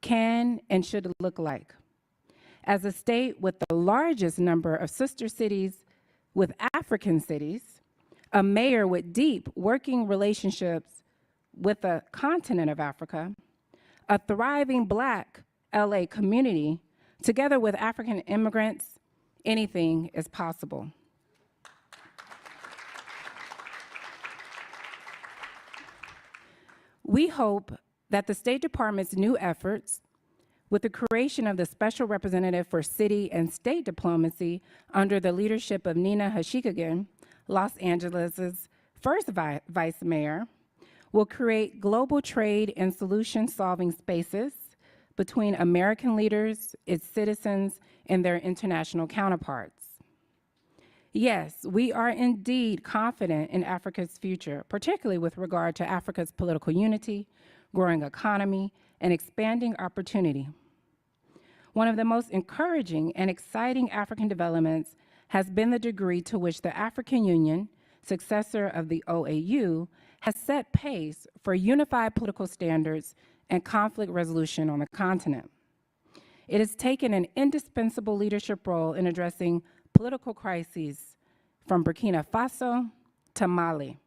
can and should look like. As a state with the largest number of sister cities with African cities, a mayor with deep working relationships with the continent of Africa, a thriving Black LA community, together with African immigrants, anything is possible. We hope that the State Department's new efforts with the creation of the Special Representative for City and State Diplomacy under the leadership of Nina Hashikagan, Los Angeles' first vice mayor, will create global trade and solution-solving spaces between American leaders, its citizens, and their international counterparts. Yes, we are indeed confident in Africa's future, particularly with regard to Africa's political unity, growing economy, and expanding opportunity. One of the most encouraging and exciting African developments has been the degree to which the African Union, successor of the OAU, has set pace for unified political standards and conflict resolution on the continent. It has taken an indispensable leadership role in addressing political crises from Burkina Faso to Mali.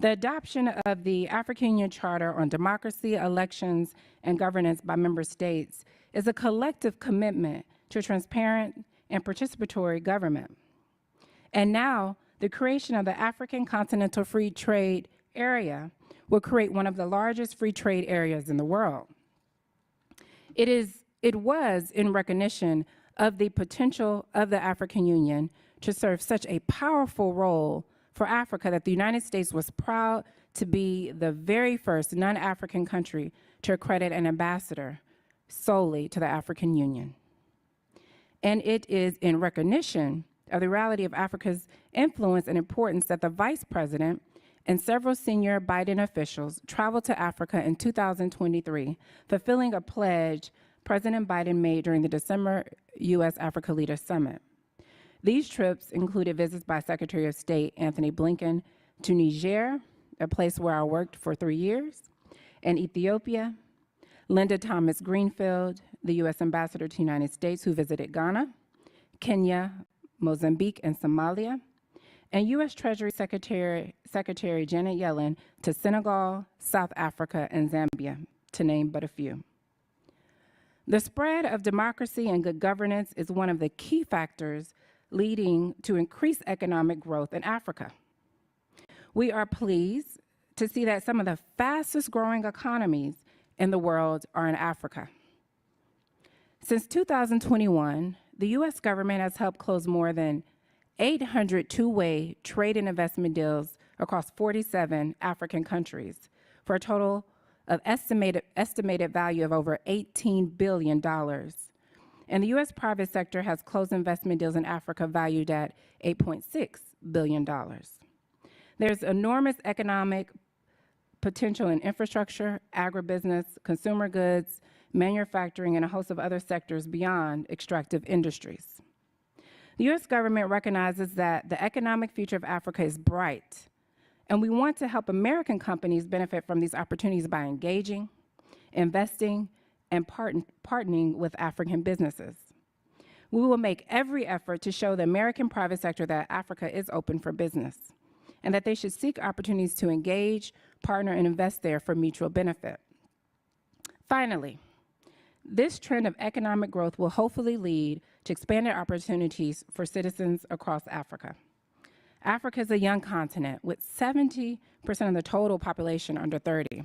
The adoption of the African Union Charter on Democracy, Elections, and Governance by member states is a collective commitment to a transparent and participatory government. And now, the creation of the African Continental Free Trade Area will create one of the largest free trade areas in the world. It was in recognition of the potential of the African Union to serve such a powerful role for Africa that the United States was proud to be the very first non-African country to accredit an ambassador solely to the African Union. And it is in recognition of the reality of Africa's influence and importance that the Vice President and several senior Biden officials traveled to Africa in 2023, fulfilling a pledge President Biden made during the December U.S.-Africa Leaders Summit. These trips included visits by Secretary of State Anthony Blinken to Niger, a place where I worked for 3 years, and Ethiopia, Linda Thomas Greenfield, the U.S. Ambassador to the United States, who visited Ghana, Kenya, Mozambique, and Somalia, and U.S. Treasury Secretary Janet Yellen to Senegal, South Africa, and Zambia, to name but a few. The spread of democracy and good governance is one of the key factors leading to increased economic growth in Africa. We are pleased to see that some of the fastest growing economies in the world are in Africa. Since 2021, the U.S. government has helped close more than 800 two-way trade and investment deals across 47 African countries for a total of estimated value of over $18 billion. And the U.S. private sector has closed investment deals in Africa valued at $8.6 billion. There's enormous economic potential in infrastructure, agribusiness, consumer goods, manufacturing, and a host of other sectors beyond extractive industries. The U.S. government recognizes that the economic future of Africa is bright, and we want to help American companies benefit from these opportunities by engaging, investing, and partnering with African businesses. We will make every effort to show the American private sector that Africa is open for business, and that they should seek opportunities to engage, partner, and invest there for mutual benefit. Finally, this trend of economic growth will hopefully lead to expanded opportunities for citizens across Africa. Africa is a young continent with 70% of the total population under 30.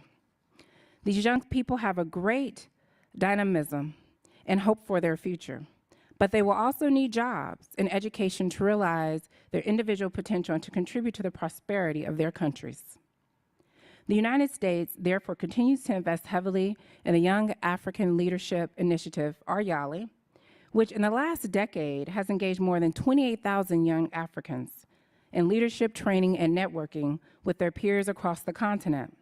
These young people have a great dynamism and hope for their future, but they will also need jobs and education to realize their individual potential and to contribute to the prosperity of their countries. The United States, therefore, continues to invest heavily in the Young African Leadership Initiative, or YALI, which in the last decade has engaged more than 28,000 young Africans in leadership training and networking with their peers across the continent.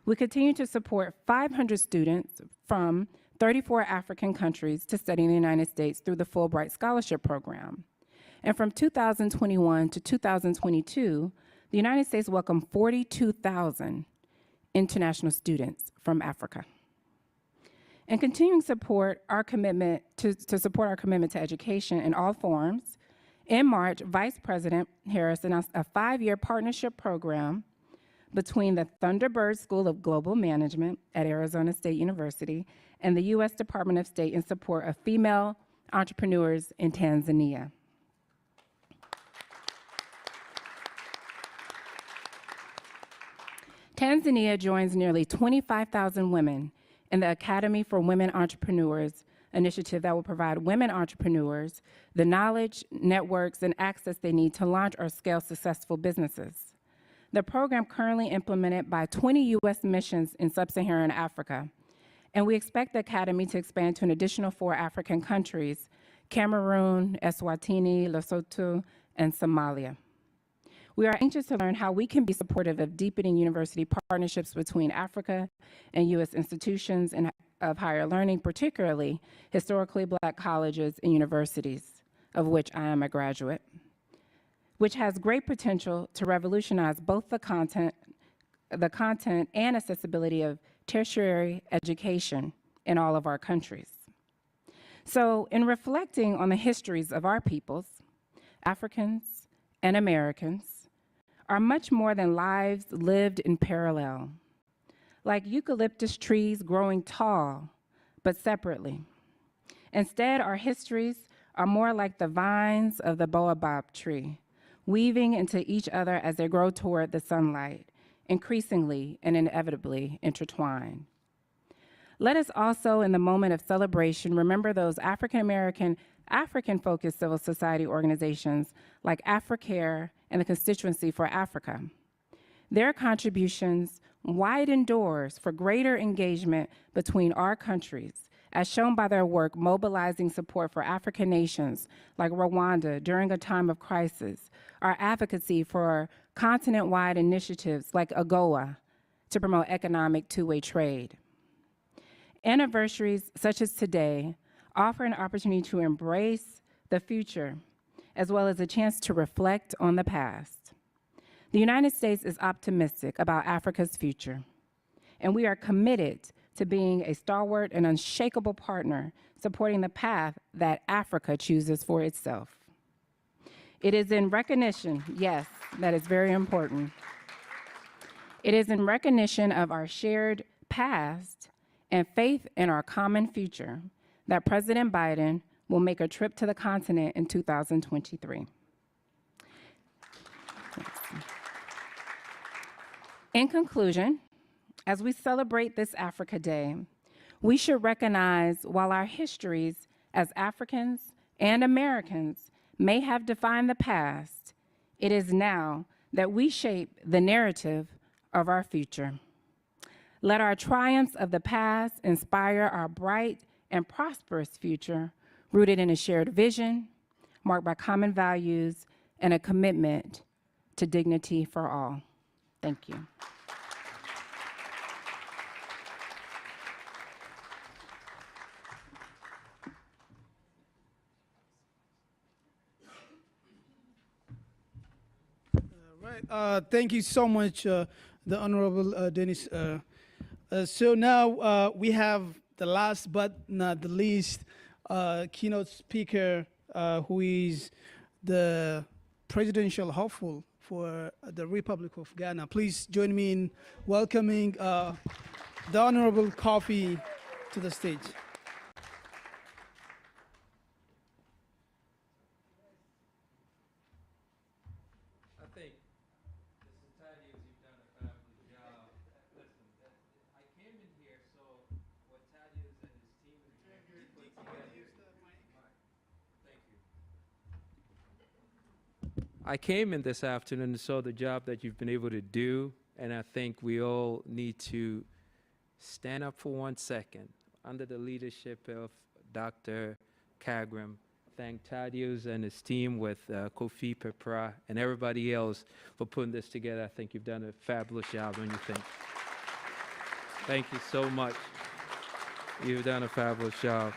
We continue to support 500 students from 34 African countries to study in the United States through the Fulbright Scholarship Program. And from 2021 to 2022, the United States welcomed 42,000 international students from Africa. and continuing support our commitment to support our commitment to education in all forms, in March, Vice President Harris announced a 5-year partnership program between the Thunderbird School of Global Management at Arizona State University and the U.S. Department of State in support of female entrepreneurs in Tanzania. Tanzania joins nearly 25,000 women in the Academy for Women Entrepreneurs initiative that will provide women entrepreneurs the knowledge, networks, and access they need to launch or scale successful businesses. The program currently implemented by 20 U.S. missions in sub-Saharan Africa, and we expect the Academy to expand to an additional 4 African countries: Cameroon, Eswatini, Lesotho, and Somalia. We are anxious to learn how we can be supportive of deepening university partnerships between Africa and U.S. institutions and of higher learning, particularly historically Black colleges and universities, of which I am a graduate, which has great potential to revolutionize both the content and accessibility of tertiary education in all of our countries. So, in reflecting on the histories of our peoples, Africans and Americans are much more than lives lived in parallel, like eucalyptus trees growing tall but separately. Instead, our histories are more like the vines of the baobab tree, weaving into each other as they grow toward the sunlight, increasingly and inevitably intertwined. Let us also, in the moment of celebration, remember those African-focused civil society organizations like AfriCare and the Constituency for Africa. Their contributions widen doors for greater engagement between our countries, as shown by their work mobilizing support for African nations like Rwanda during a time of crisis, our advocacy for continent-wide initiatives like AGOA to promote economic two-way trade. Anniversaries such as today offer an opportunity to embrace the future, as well as a chance to reflect on the past. The United States is optimistic about Africa's future, and we are committed to being a stalwart and unshakable partner supporting the path that Africa chooses for itself. It is in recognition, yes, that is very important. It is in recognition of our shared past and faith in our common future that President Biden will make a trip to the continent in 2023. In conclusion, as we celebrate this Africa Day, we should recognize while our histories as Africans and Americans may have defined the past, it is now that we shape the narrative of our future. Let our triumphs of the past inspire our bright and prosperous future, rooted in a shared vision, marked by common values, and a commitment to dignity for all. Thank you. Thank you so much, the Honorable Dennis. So now we have the last but not the least keynote speaker, who is the presidential hopeful for the Republic of Ghana. Please join me in welcoming the Honorable Kofi to the stage. I came in this afternoon and saw the job that you've been able to do, and I think we all need to stand up for 1 second under the leadership of Dr. Kagram. Thank Thaddeus and his team with Kofi Pepra and everybody else for putting this together. I think you've done a fabulous job, don't you think? Thank you so much. You've done a fabulous job.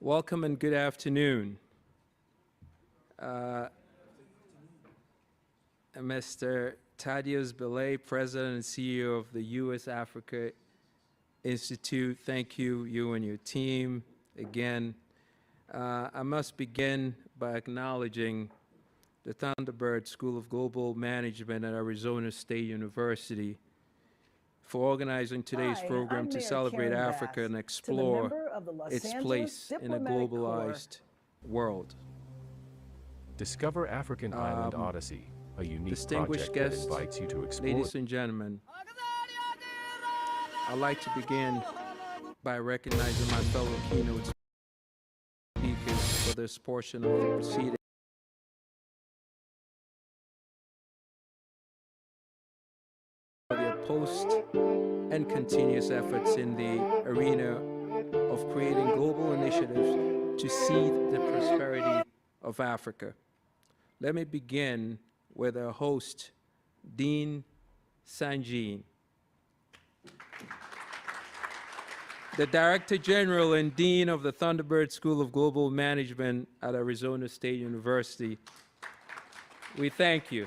Welcome and good afternoon. Mr. Thaddeus Belay, President and CEO of the U.S. Africa Institute. Thank you, you and your team. Again, I must begin by acknowledging the Thunderbird School of Global Management at Arizona State University for organizing today's program to celebrate Africa and explore its place in a globalized world. Discover African Island Odyssey, a unique Distinguished project guests, that invites you to explore. ladies and gentlemen, I'd like to begin by recognizing my fellow keynote speakers for this portion of the proceeding. For their post and continuous efforts in the arena of creating global initiatives to seed the prosperity of Africa. Let me begin with our host, Dean Sanjin, the Director General and Dean of the Thunderbird School of Global Management at Arizona State University. We thank you.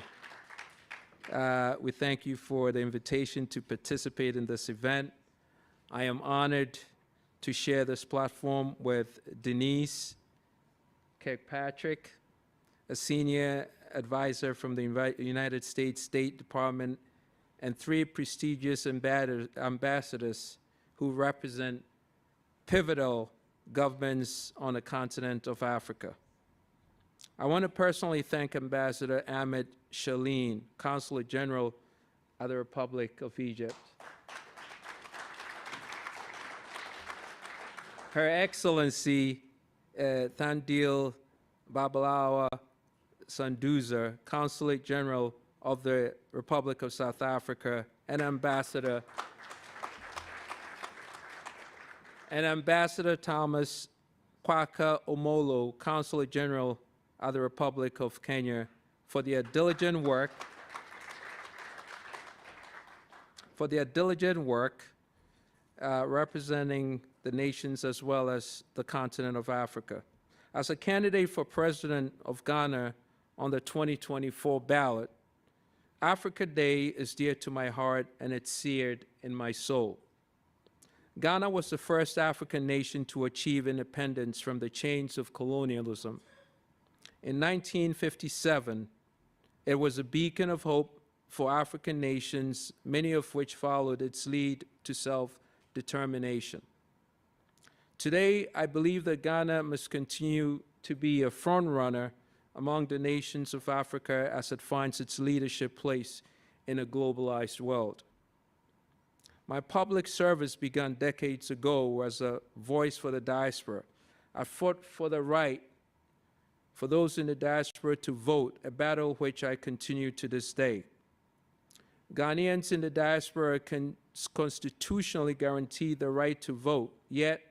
We thank you for the invitation to participate in this event. I am honored to share this platform with Denise Kirkpatrick, a senior advisor from the United States State Department, and 3 prestigious ambassadors who represent pivotal governments on the continent of Africa. I want to personally thank Ambassador Ahmed Shaleen, Consulate General of the Republic of Egypt. Her Excellency Thandil Babalawa Sanduza, Consulate General of the Republic of South Africa, and Ambassador Thomas Kwaka Omolo, Consulate General of the Republic of Kenya, for their diligent work representing the nations as well as the continent of Africa. As a candidate for President of Ghana on the 2024 ballot, Africa Day is dear to my heart and it's seared in my soul. Ghana was the first African nation to achieve independence from the chains of colonialism. In 1957, it was a beacon of hope for African nations, many of which followed its lead to self-determination. Today, I believe that Ghana must continue to be a front-runner among the nations of Africa as it finds its leadership place in a globalized world. My public service began decades ago as a voice for the diaspora. I fought for the right for those in the diaspora to vote, a battle which I continue to this day. Ghanaians in the diaspora can constitutionally guarantee the right to vote, yet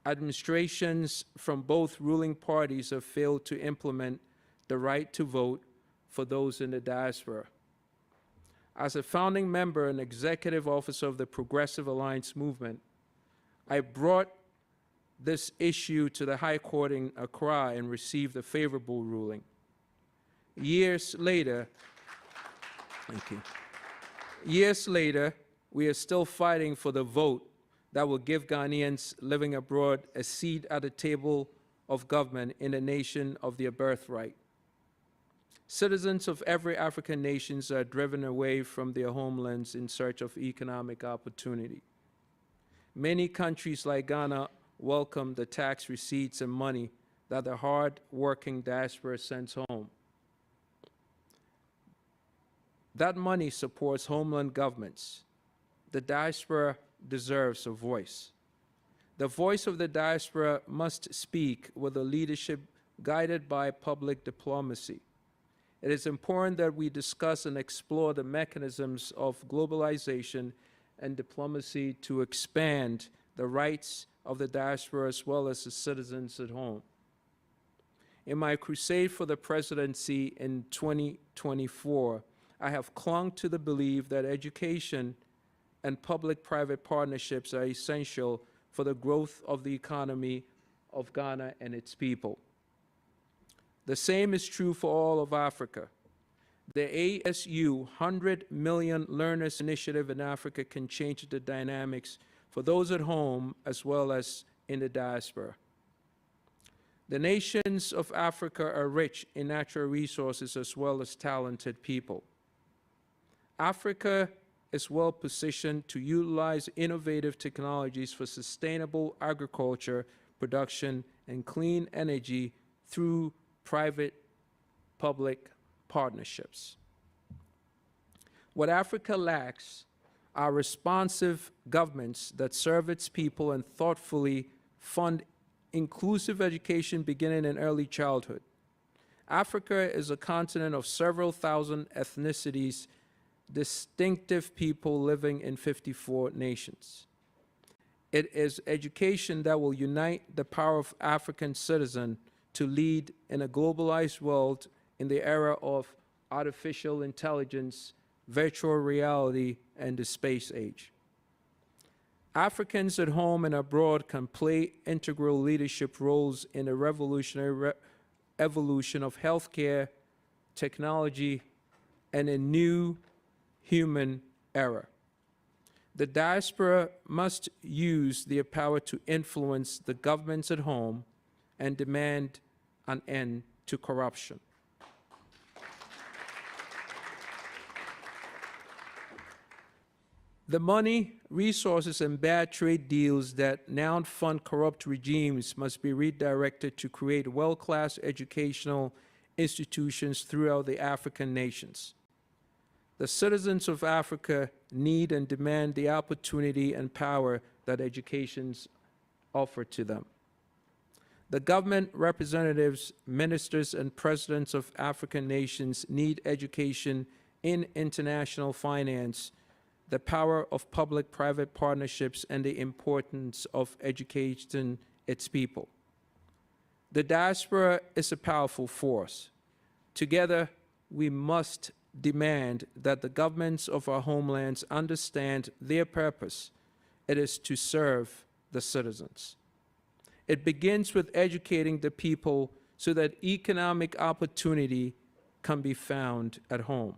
administrations from both ruling parties have failed to implement the right to vote for those in the diaspora. As a founding member and executive officer of the Progressive Alliance movement, I brought this issue to the High Court in Accra and received a favorable ruling. Years later, we are still fighting for the vote that will give Ghanaians living abroad a seat at the table of government in a nation of their birthright. Citizens of every African nation are driven away from their homelands in search of economic opportunity. Many countries like Ghana welcome the tax receipts and money that the hard-working diaspora sends home. That money supports homeland governments. The diaspora deserves a voice. The voice of the diaspora must speak with a leadership guided by public diplomacy. It is important that we discuss and explore the mechanisms of globalization and diplomacy to expand the rights of the diaspora as well as the citizens at home. In my crusade for the presidency in 2024, I have clung to the belief that education and public-private partnerships are essential for the growth of the economy of Ghana and its people. The same is true for all of Africa. The ASU 100 Million Learners Initiative in Africa can change the dynamics for those at home as well as in the diaspora. The nations of Africa are rich in natural resources as well as talented people. Africa is well positioned to utilize innovative technologies for sustainable agriculture, production, and clean energy through private-public partnerships. What Africa lacks are responsive governments that serve its people and thoughtfully fund inclusive education beginning in early childhood. Africa is a continent of several thousand ethnicities, distinctive people living in 54 nations. It is education that will unite the power of African citizens to lead in a globalized world in the era of artificial intelligence, virtual reality, and the space age. Africans at home and abroad can play integral leadership roles in the revolutionary evolution of healthcare, technology, and a new human era. The diaspora must use their power to influence the governments at home and demand an end to corruption. The money, resources, and bad trade deals that now fund corrupt regimes must be redirected to create world-class educational institutions throughout the African nations. The citizens of Africa need and demand the opportunity and power that educations offer to them. The government representatives, ministers, and presidents of African nations need education in international finance, the power of public-private partnerships, and the importance of educating its people. The diaspora is a powerful force. Together, we must demand that the governments of our homelands understand their purpose. It is to serve the citizens. It begins with educating the people so that economic opportunity can be found at home.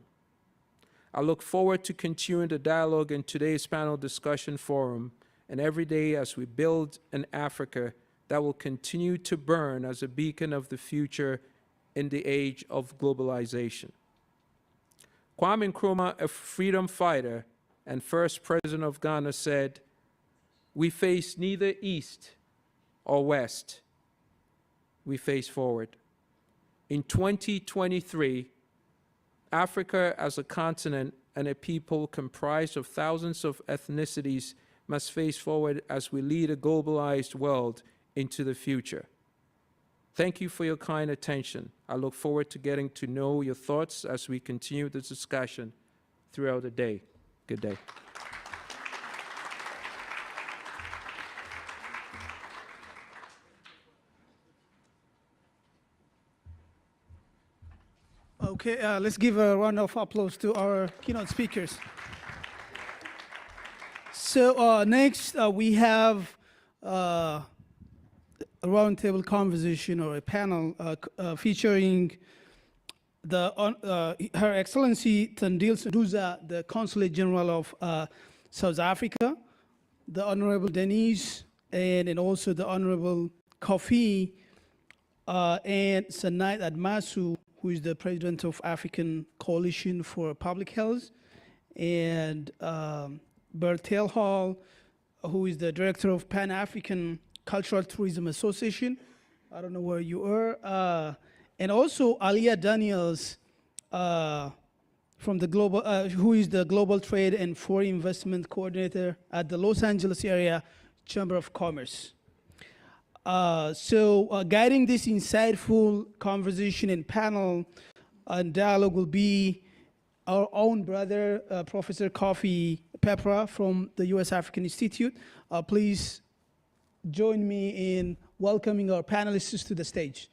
I look forward to continuing the dialogue in today's panel discussion forum and every day as we build an Africa that will continue to burn as a beacon of the future in the age of globalization. Kwame Nkrumah, a freedom fighter and first president of Ghana, said, "We face neither east or west. We face forward." In 2023, Africa as a continent and a people comprised of thousands of ethnicities must face forward as we lead a globalized world into the future. Thank you for your kind attention. I look forward to getting to know your thoughts as we continue this discussion throughout the day. Good day. Okay, let's give a round of applause to our keynote speakers. So next we have a roundtable conversation or a panel featuring Her Excellency Tandil Duza, the Consulate General of South Africa, the Honorable Denise, and also the Honorable Kofi, and Sanait Admasu, who is the President of African Coalition for Public Health, and Bertel Hall, who is the Director of Pan-African Cultural Tourism Association. I don't know where you are. And also Alia Daniels, from the global, who is the Global Trade and Foreign Investment Coordinator at the Los Angeles Area Chamber of Commerce. Guiding this insightful conversation and panel and dialogue will be our own brother, Professor Kofi Pepra from the U.S. African Institute. Please join me in welcoming our panelists to the stage.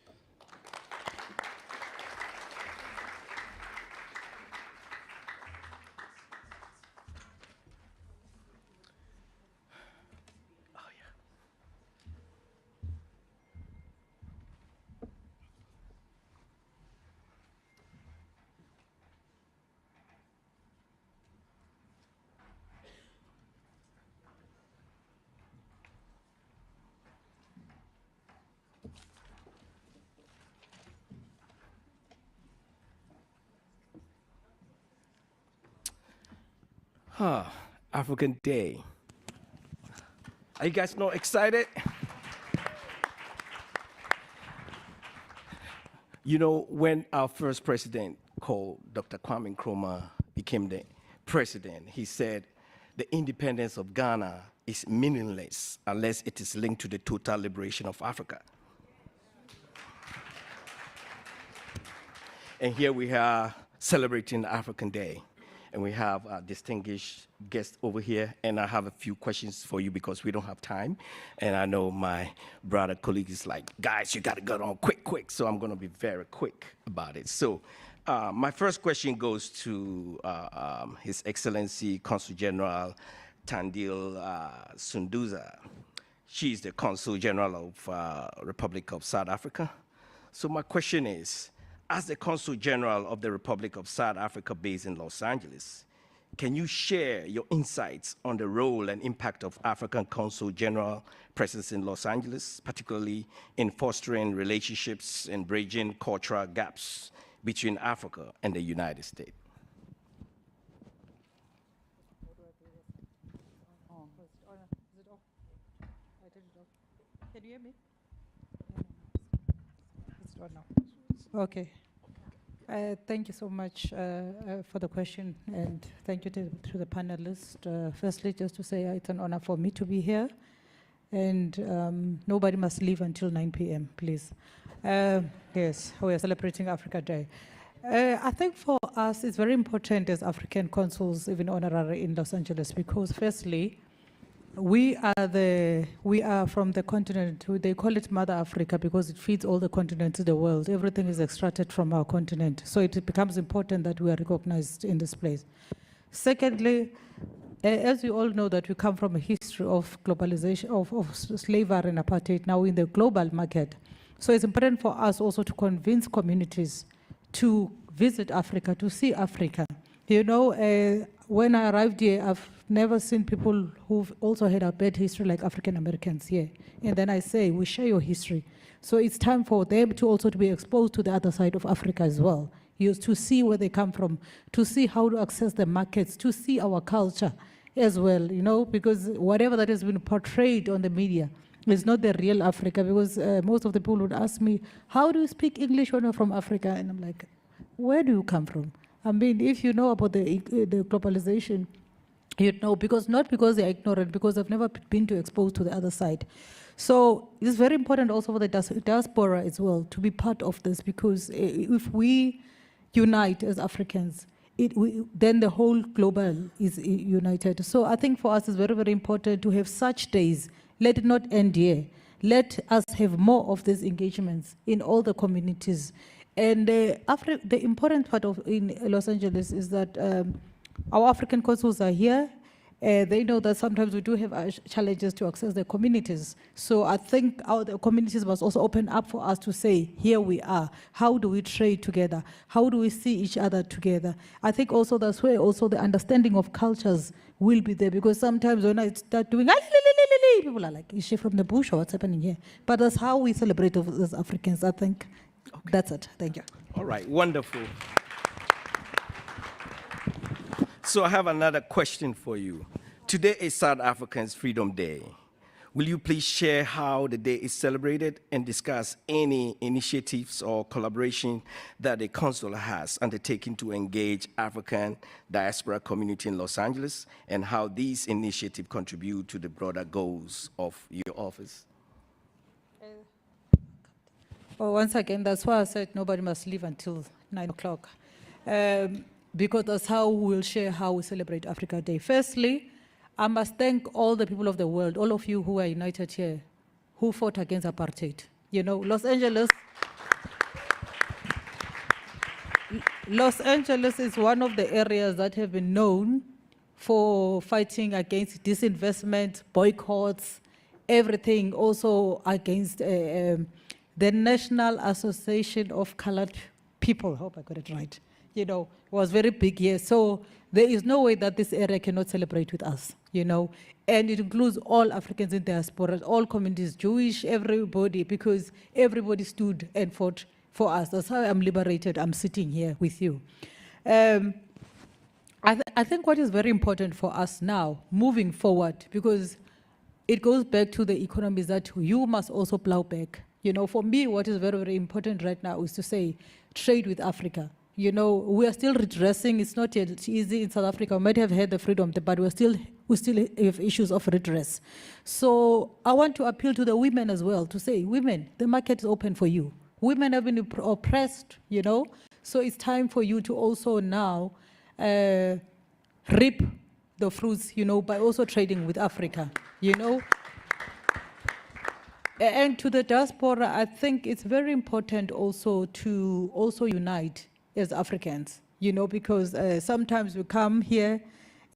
African Day. Are you guys not excited? You know, when our first president, called Dr. Kwame Nkrumah, became the president, he said, the independence of Ghana is meaningless unless it is linked to the total liberation of Africa. And here we are celebrating African Day. And we have a distinguished guest over here. And I have a few questions for you because we don't have time. And I know my brother colleague is like, guys, you got to get on quick. So I'm going to be very quick about it. So my first question goes to His Excellency Consul General Tandil Sunduza. She's the Consul General of Republic of South Africa. So my question is, as the Consul General of the Republic of South Africa based in Los Angeles, can you share your insights on the role and impact of African Consul General presence in Los Angeles, particularly in fostering relationships and bridging cultural gaps between Africa and the United States? Can you hear me? It's on now. Okay. Thank you so much for the question, and thank you to the panelists. Firstly, just to say it's an honor for me to be here, and nobody must leave until 9 p.m., please. Yes, we are celebrating Africa Day. I think for us, it's very important as African consuls, even honorary in Los Angeles, because firstly, we are from the continent. They call it Mother Africa because it feeds all the continents of the world. Everything is extracted from our continent. So it becomes important that we are recognized in this place. Secondly, as you all know that we come from a history of globalization, of slavery and apartheid, now in the global market. So it's important for us also to convince communities to visit Africa, to see Africa. You know, when I arrived here, I've never seen people who've also had a bad history like African Americans here. And then I say, we share your history. So it's time for them to also to be exposed to the other side of Africa as well. To see where they come from, to see how to access the markets, to see our culture as well, you know, because whatever that has been portrayed on the media is not the real Africa, because most of the people would ask me, how do you speak English when you're from Africa? And I'm like, where do you come from? I mean, if you know about the globalization, you know, not because they're ignorant, because they've never been exposed to the other side. So it's very important also for the diaspora as well to be part of this, because if we unite as Africans, then the whole global is united. So I think for us it's very, very important to have such days. Let it not end here. Let us have more of these engagements in all the communities. And the important part in Los Angeles is that our African consuls are here. They know that sometimes we do have challenges to access the communities. So I think the communities must also open up for us to say, here we are. How do we trade together? How do we see each other together? I think also that's where also the understanding of cultures will be there, because sometimes when I start doing, people are like, is she from the bush or what's happening here? But that's how we celebrate as Africans, I think. Okay. That's it. Thank you. All right, wonderful. So I have another question for you. Today is South Africans Freedom Day. Will you please share how the day is celebrated and discuss any initiatives or collaboration that the Council has undertaken to engage African diaspora community in Los Angeles, and how these initiatives contribute to the broader goals of your office? Well, once again, that's why I said nobody must leave until 9 o'clock. Because that's how we'll share how we celebrate Africa Day. Firstly, I must thank all the people of the world, all of you who are united here, who fought against apartheid. You know, Los Angeles is one of the areas that have been known for fighting against disinvestment, boycotts, everything, also against the National Association of Colored People. I hope I got it right. You know, was very big here. So there is no way that this area cannot celebrate with us, you know. And it includes all Africans in diaspora, all communities, Jewish, everybody, because everybody stood and fought for us. That's how I'm liberated. I'm sitting here with you. I think what is very important for us now, moving forward, because it goes back to the economies that you must also plow back. For me, what is very, very important right now is to say trade with Africa. We are still redressing. It's not yet easy in South Africa. We might have had the freedom, but we still have issues of redress. So I want to appeal to the women as well to say, women, the market is open for you. Women have been oppressed, So it's time for you to also now reap the fruits, by also trading with Africa, And to the diaspora, I think it's very important also to also unite as Africans, because sometimes we come here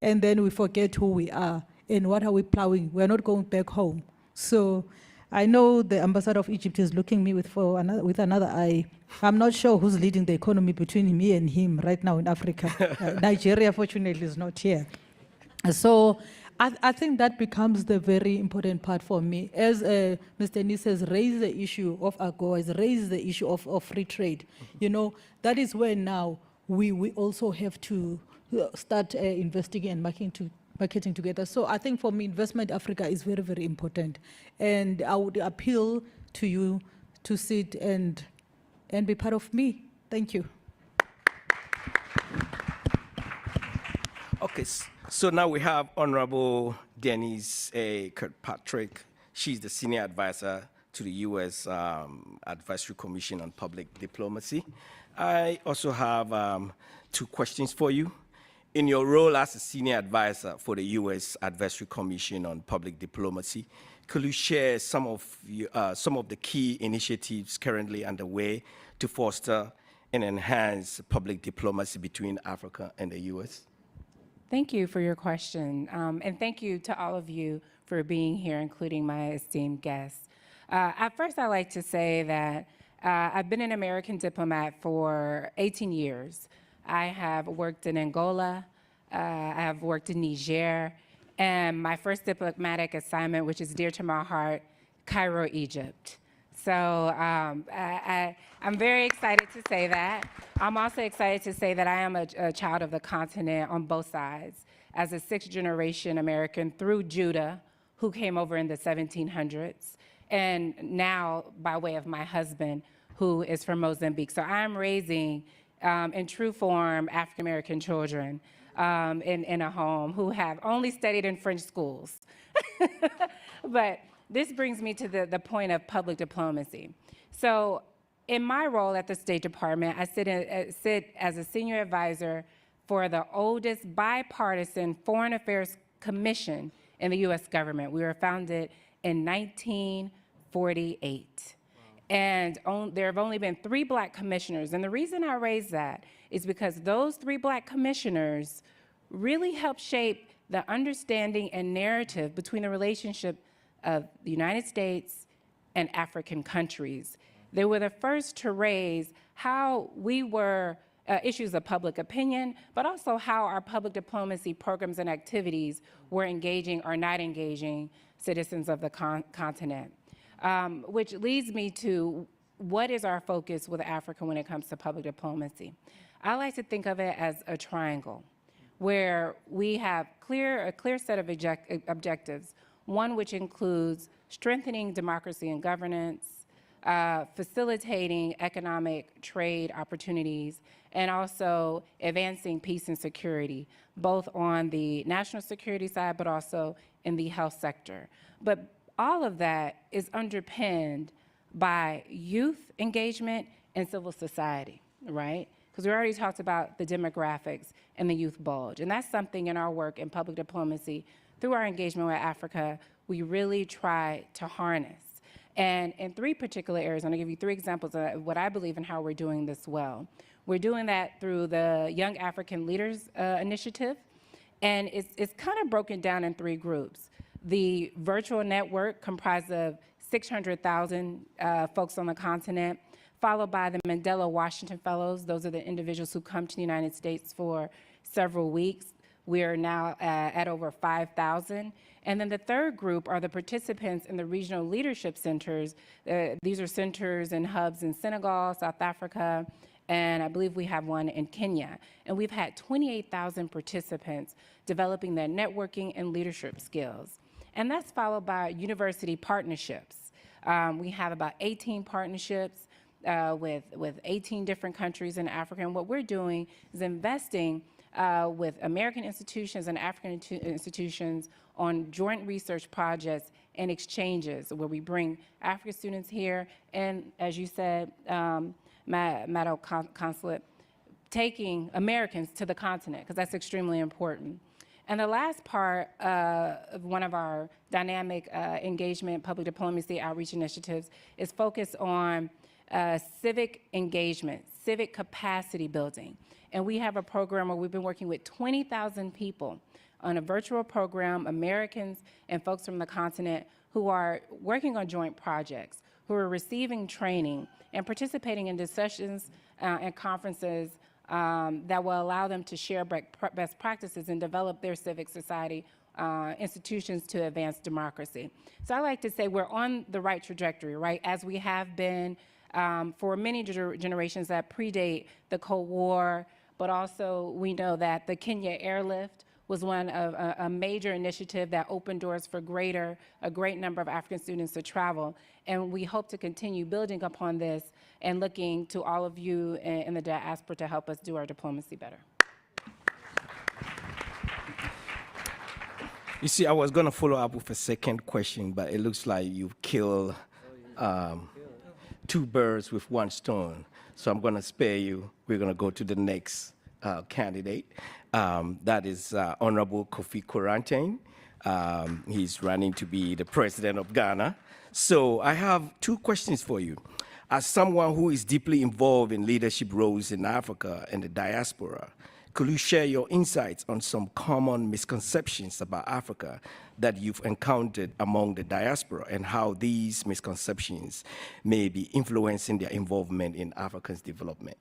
and then we forget who we are and what are we plowing. We're not going back home. So I know the ambassador of Egypt is looking me with another eye. I'm not sure who's leading the economy between me and him right now in Africa. Nigeria, fortunately, is not here. So I think that becomes the very important part for me. As Mr. Nis has raised the issue of AGOA, has raised the issue of free trade, that is where now we also have to start investing and marketing together. So I think for me, Investment Africa is very, very important. And I would appeal to you to sit and be part of me. Thank you. Okay, so now we have Honorable Denise Kirkpatrick. She's the Senior Advisor to the U.S. Advisory Commission on Public Diplomacy. I also have 2 questions for you. In your role as a Senior Advisor for the U.S. Advisory Commission on Public Diplomacy, could you share some of the key initiatives currently underway to foster and enhance public diplomacy between Africa and the U.S.? Thank you for your question, and thank you to all of you for being here, including my esteemed guests. At first, I'd like to say that I've been an American diplomat for 18 years. I have worked in Angola, I have worked in Niger, and my first diplomatic assignment, which is dear to my heart, Cairo, Egypt. So I'm very excited to say that. I'm also excited to say that I am a child of the continent on both sides, as a 6th-generation American through Judah, who came over in the 1700s, and now by way of my husband, who is from Mozambique. So I'm raising, in true form, African-American children in a home who have only studied in French schools. But this brings me to the point of public diplomacy. So in my role at the State Department, I sit as a senior advisor for the oldest bipartisan foreign affairs commission in the U.S. government. We were founded in 1948. And there have only been 3 Black commissioners. And the reason I raise that is because those 3 Black commissioners really helped shape the understanding and narrative between the relationship of the United States and African countries. They were the first to raise how we were issues of public opinion, but also how our public diplomacy programs and activities were engaging or not engaging citizens of the continent. Which leads me to what is our focus with Africa when it comes to public diplomacy. I like to think of it as a triangle where we have a clear set of objectives, one which includes strengthening democracy and governance, facilitating economic trade opportunities, and also advancing peace and security, both on the national security side, but also in the health sector. But all of that is underpinned by youth engagement and civil society, right? Because we already talked about the demographics and the youth bulge. And that's something in our work in public diplomacy, through our engagement with Africa, we really try to harness. And in 3 particular areas, I'm gonna give you 3 examples of what I believe and how we're doing this well. We're doing that through the Young African Leaders Initiative, and it's kind of broken down in 3 groups. The virtual network comprised of 600,000 folks on the continent, followed by the Mandela Washington Fellows. Those are the individuals who come to the United States for several weeks. We are now at over 5,000. And then the 3rd group are the participants in the regional leadership centers. These are centers and hubs in Senegal, South Africa, and I believe we have one in Kenya. And we've had 28,000 participants developing their networking and leadership skills. And that's followed by university partnerships. We have about 18 partnerships with 18 different countries in Africa. And what we're doing is investing with American institutions and African institutions on joint research projects and exchanges where we bring African students here and, as you said, Madam Consulate, taking Americans to the continent, because that's extremely important. And the last part of one of our dynamic engagement, public diplomacy outreach initiatives is focused on civic engagement, civic capacity building. And we have a program where we've been working with 20,000 people on a virtual program, Americans and folks from the continent who are working on joint projects, who are receiving training and participating in discussions and conferences that will allow them to share best practices and develop their civic society institutions to advance democracy. So I like to say we're on the right trajectory, right, as we have been for many generations that predate the Cold War, but also we know that the Kenya airlift was one of a major initiative that opened doors for a great number of African students to travel. And we hope to continue building upon this and looking to all of you in the diaspora to help us do our diplomacy better. You see, I was going to follow up with a second question, but it looks like you've killed two birds with one stone. So I'm going to spare you. We're going to go to the next candidate. That is Honorable Kofi Koranteng. He's running to be the president of Ghana. So I have two questions for you. As someone who is deeply involved in leadership roles in Africa and the diaspora, could you share your insights on some common misconceptions about Africa that you've encountered among the diaspora and how these misconceptions may be influencing their involvement in Africa's development?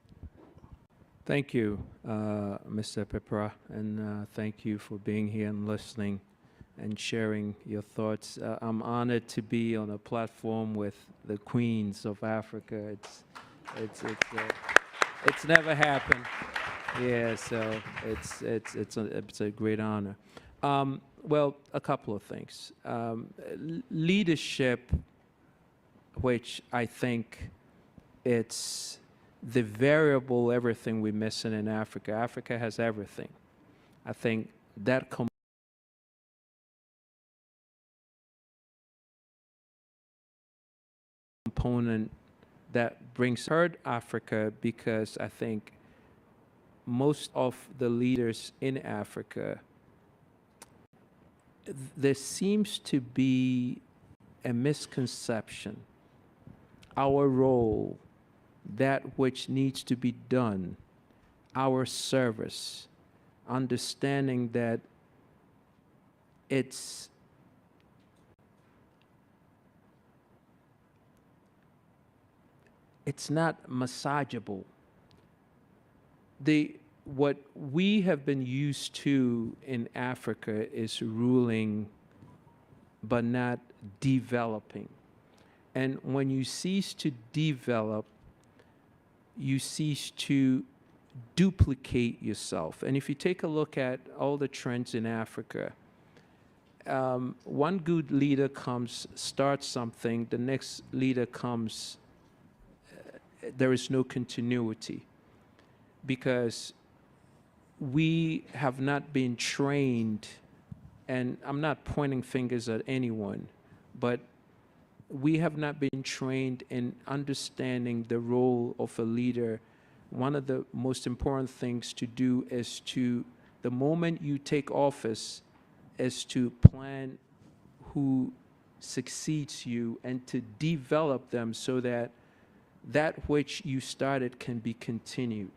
Thank you, Mr. Pepera, and thank you for being here and listening and sharing your thoughts. I'm honored to be on a platform with the queens of Africa. It's never happened. Yeah, so it's a great honor. Well, a couple of things. Leadership, which I think it's the variable everything we're missing in Africa. Africa has everything. I think that component that brings hurt Africa, because I think most of the leaders in Africa, there seems to be a misconception. Our role, that which needs to be done, our service, understanding that it's not massageable. What we have been used to in Africa is ruling, but not developing. And when you cease to develop, you cease to duplicate yourself. And if you take a look at all the trends in Africa, one good leader comes, starts something, the next leader comes, there is no continuity, because we have not been trained, and I'm not pointing fingers at anyone, but we have not been trained in understanding the role of a leader. One of the most important things to do is to, the moment you take office, is to plan who succeeds you and to develop them so that that which you started can be continued.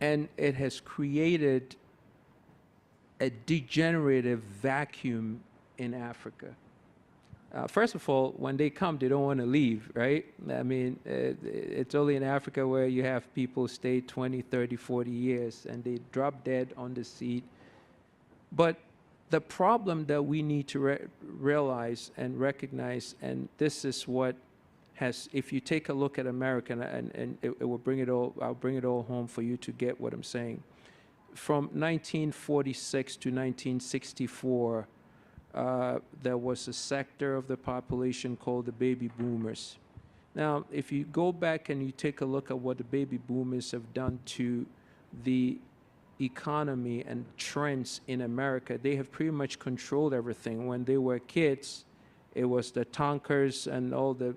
And it has created a degenerative vacuum in Africa. First of all, when they come, they don't want to leave, right? I mean, it's only in Africa where you have people stay 20, 30, 40 years, and they drop dead on the seat. But the problem that we need to realize and recognize, and this is what has, if you take a look at America, and it will bring it all, I'll bring it all home for you to get what I'm saying. From 1946 to 1964, there was a sector of the population called the baby boomers. Now, if you go back and you take a look at what the baby boomers have done to the economy and trends in America, they have pretty much controlled everything. When they were kids, it was the Tonkers and all the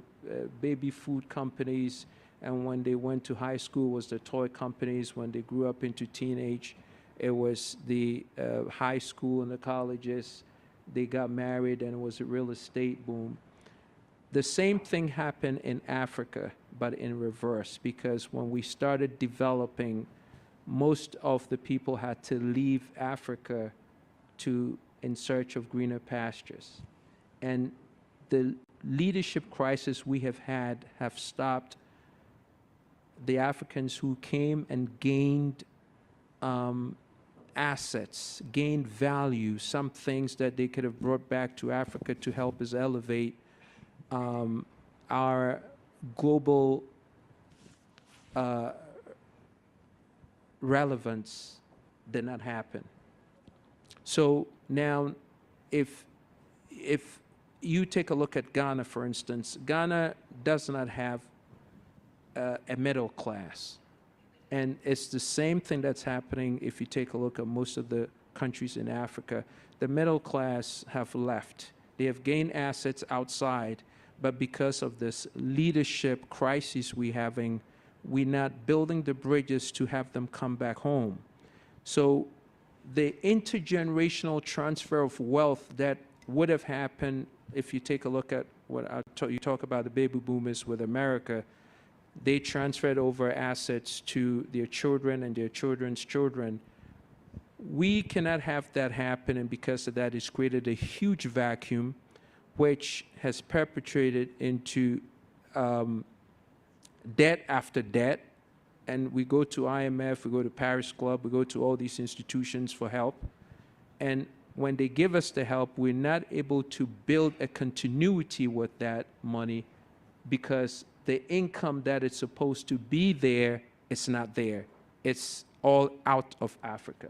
baby food companies, and when they went to high school, it was the toy companies. When they grew up into teenage, it was the high school and the colleges. They got married, and it was a real estate boom. The same thing happened in Africa, but in reverse, because when we started developing, most of the people had to leave Africa in search of greener pastures. And the leadership crisis we have had have stopped the Africans who came and gained assets, gained value, some things that they could have brought back to Africa to help us elevate our global relevance, did not happen. So now, if you take a look at Ghana, for instance, Ghana does not have a middle class. And it's the same thing that's happening if you take a look at most of the countries in Africa. The middle class have left. They have gained assets outside, but because of this leadership crisis we're having, we're not building the bridges to have them come back home. So the intergenerational transfer of wealth that would have happened, if you take a look at what you talk about the baby boomers with America, they transferred over assets to their children and their children's children. We cannot have that happen, and because of that, it's created a huge vacuum, which has perpetrated into debt after debt. And we go to IMF, we go to Paris Club, we go to all these institutions for help. And when they give us the help, we're not able to build a continuity with that money, because the income that is supposed to be there, it's not there. It's all out of Africa.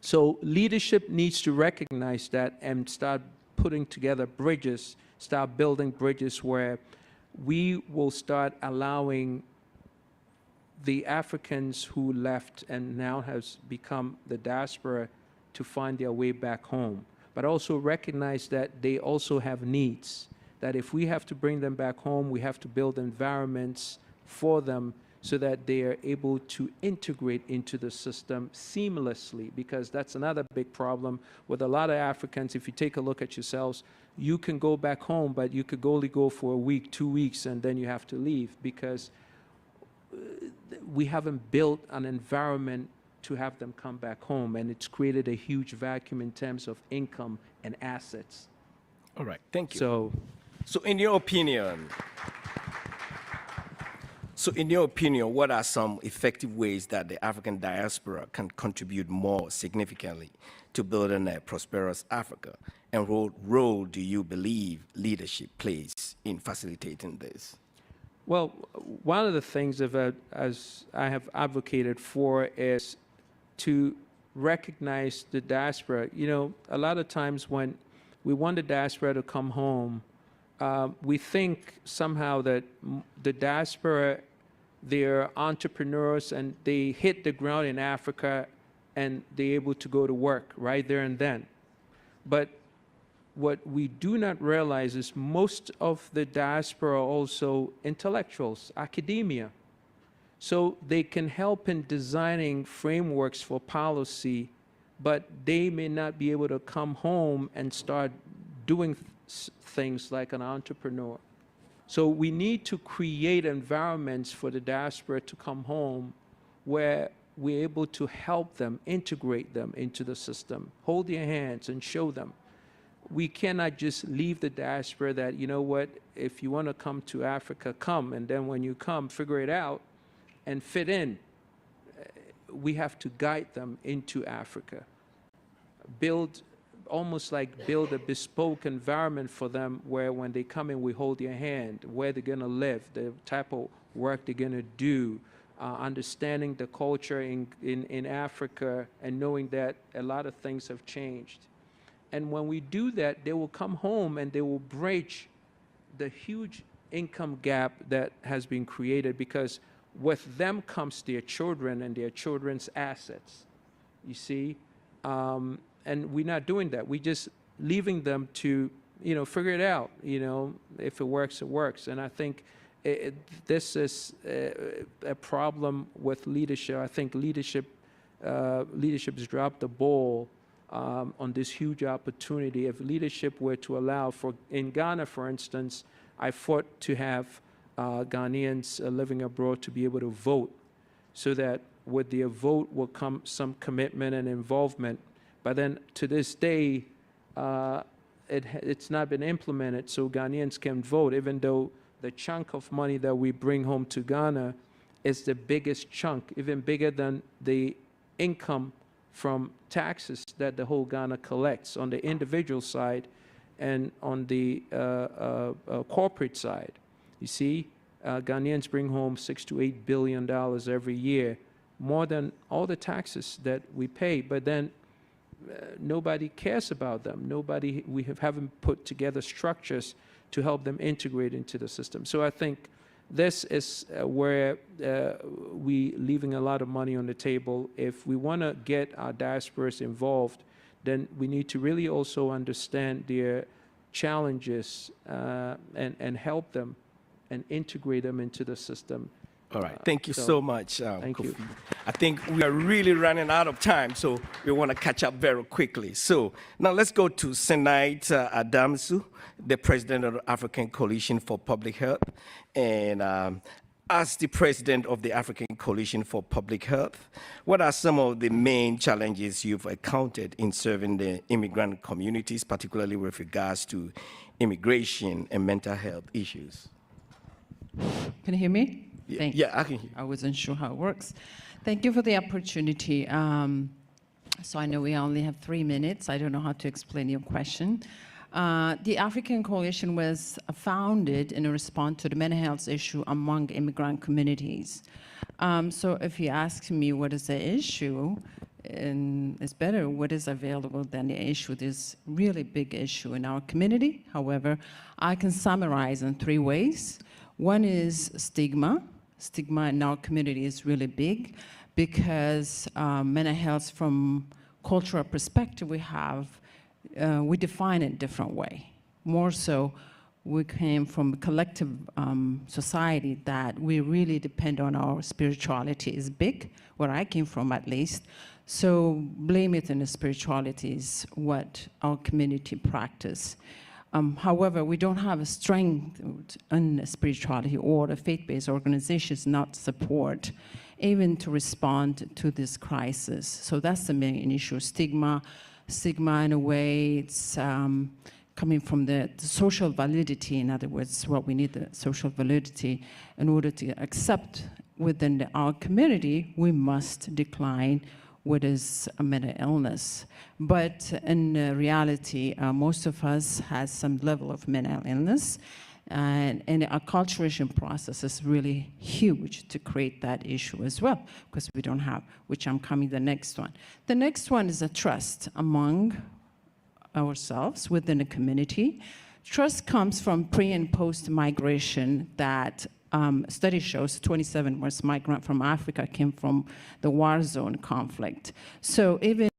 So leadership needs to recognize that and start putting together bridges, start building bridges where we will start allowing the Africans who left and now has become the diaspora to find their way back home, but also recognize that they also have needs, that if we have to bring them back home, we have to build environments for them so that they are able to integrate into the system seamlessly, because that's another big problem with a lot of Africans. If you take a look at yourselves, you can go back home, but you could only go for a week, 2 weeks, and then you have to leave, because we haven't built an environment to have them come back home, and it's created a huge vacuum in terms of income and assets. All right, thank you. So in your opinion, what are some effective ways that the African diaspora can contribute more significantly to building a prosperous Africa? And what role do you believe leadership plays in facilitating this? Well, one of the things as I have advocated for is to recognize the diaspora. You know, a lot of times when we want the diaspora to come home, we think somehow that the diaspora, they're entrepreneurs and they hit the ground in Africa and they're able to go to work right there and then. But what we do not realize is most of the diaspora are also intellectuals, academia. So they can help in designing frameworks for policy, but they may not be able to come home and start doing things like an entrepreneur. So we need to create environments for the diaspora to come home where we're able to help them, integrate them into the system, hold their hands and show them. We cannot just leave the diaspora that, you know what, if you want to come to Africa, come, and then when you come, figure it out and fit in. We have to guide them into Africa, build a bespoke environment for them where when they come in, we hold their hand, where they're gonna live, the type of work they're gonna do, understanding the culture in Africa and knowing that a lot of things have changed. And when we do that, they will come home and they will bridge the huge income gap that has been created, because with them comes their children and their children's assets, you see? And we're not doing that. We're just leaving them to, figure it out, if it works, it works. And I think this is a problem with leadership. I think leadership's dropped the ball on this huge opportunity. If leadership were to allow in Ghana, for instance, I fought to have Ghanaians living abroad to be able to vote, so that with their vote will come some commitment and involvement. But then to this day, it's not been implemented, so Ghanaians can vote, even though the chunk of money that we bring home to Ghana is the biggest chunk, even bigger than the income from taxes that the whole Ghana collects on the individual side and on the corporate side. You see, Ghanaians bring home $6 to $8 billion every year, more than all the taxes that we pay. But then nobody cares about them. We haven't put together structures to help them integrate into the system. So I think this is where we leaving a lot of money on the table. If we want to get our diasporas involved, then we need to really also understand their challenges and help them and integrate them into the system. All right, thank you so much, thank Kofi. you. I think we are really running out of time, so we want to catch up very quickly. So now let's go to Senait Adamsu, the president of the African Coalition for Public Health. And as the president of the African Coalition for Public Health, what are some of the main challenges you've encountered in serving the immigrant communities, particularly with regards to immigration and mental health issues? Can you hear me? Thank you. Yeah, I can hear you. I wasn't sure how it works. Thank you for the opportunity. So I know we only have 3 minutes. I don't know how to explain your question. The African Coalition was founded in a response to the mental health issue among immigrant communities. So if you ask me what is the issue, and it's better what is available than the issue. There's really big issue in our community. However, I can summarize in 3 ways. One is stigma. Stigma in our community is really big because mental health from cultural perspective we define it a different way. More so, we came from a collective society that we really depend on our spirituality is big, where I came from at least. So blame it in the spirituality is what our community practice. However, we don't have a strength in spirituality or the faith-based organizations not support even to respond to this crisis. So that's the main issue, stigma. Stigma in a way, it's coming from the social validity. In other words, what we need the social validity in order to accept within our community, we must decline what is a mental illness. But in reality, most of us has some level of mental illness, and our acculturation process is really huge to create that issue as well, because we don't have, which I'm coming the next one. The next one is a trust among ourselves within the community. Trust comes from pre and post migration that study shows 27 most migrants from Africa came from the war zone conflict. So even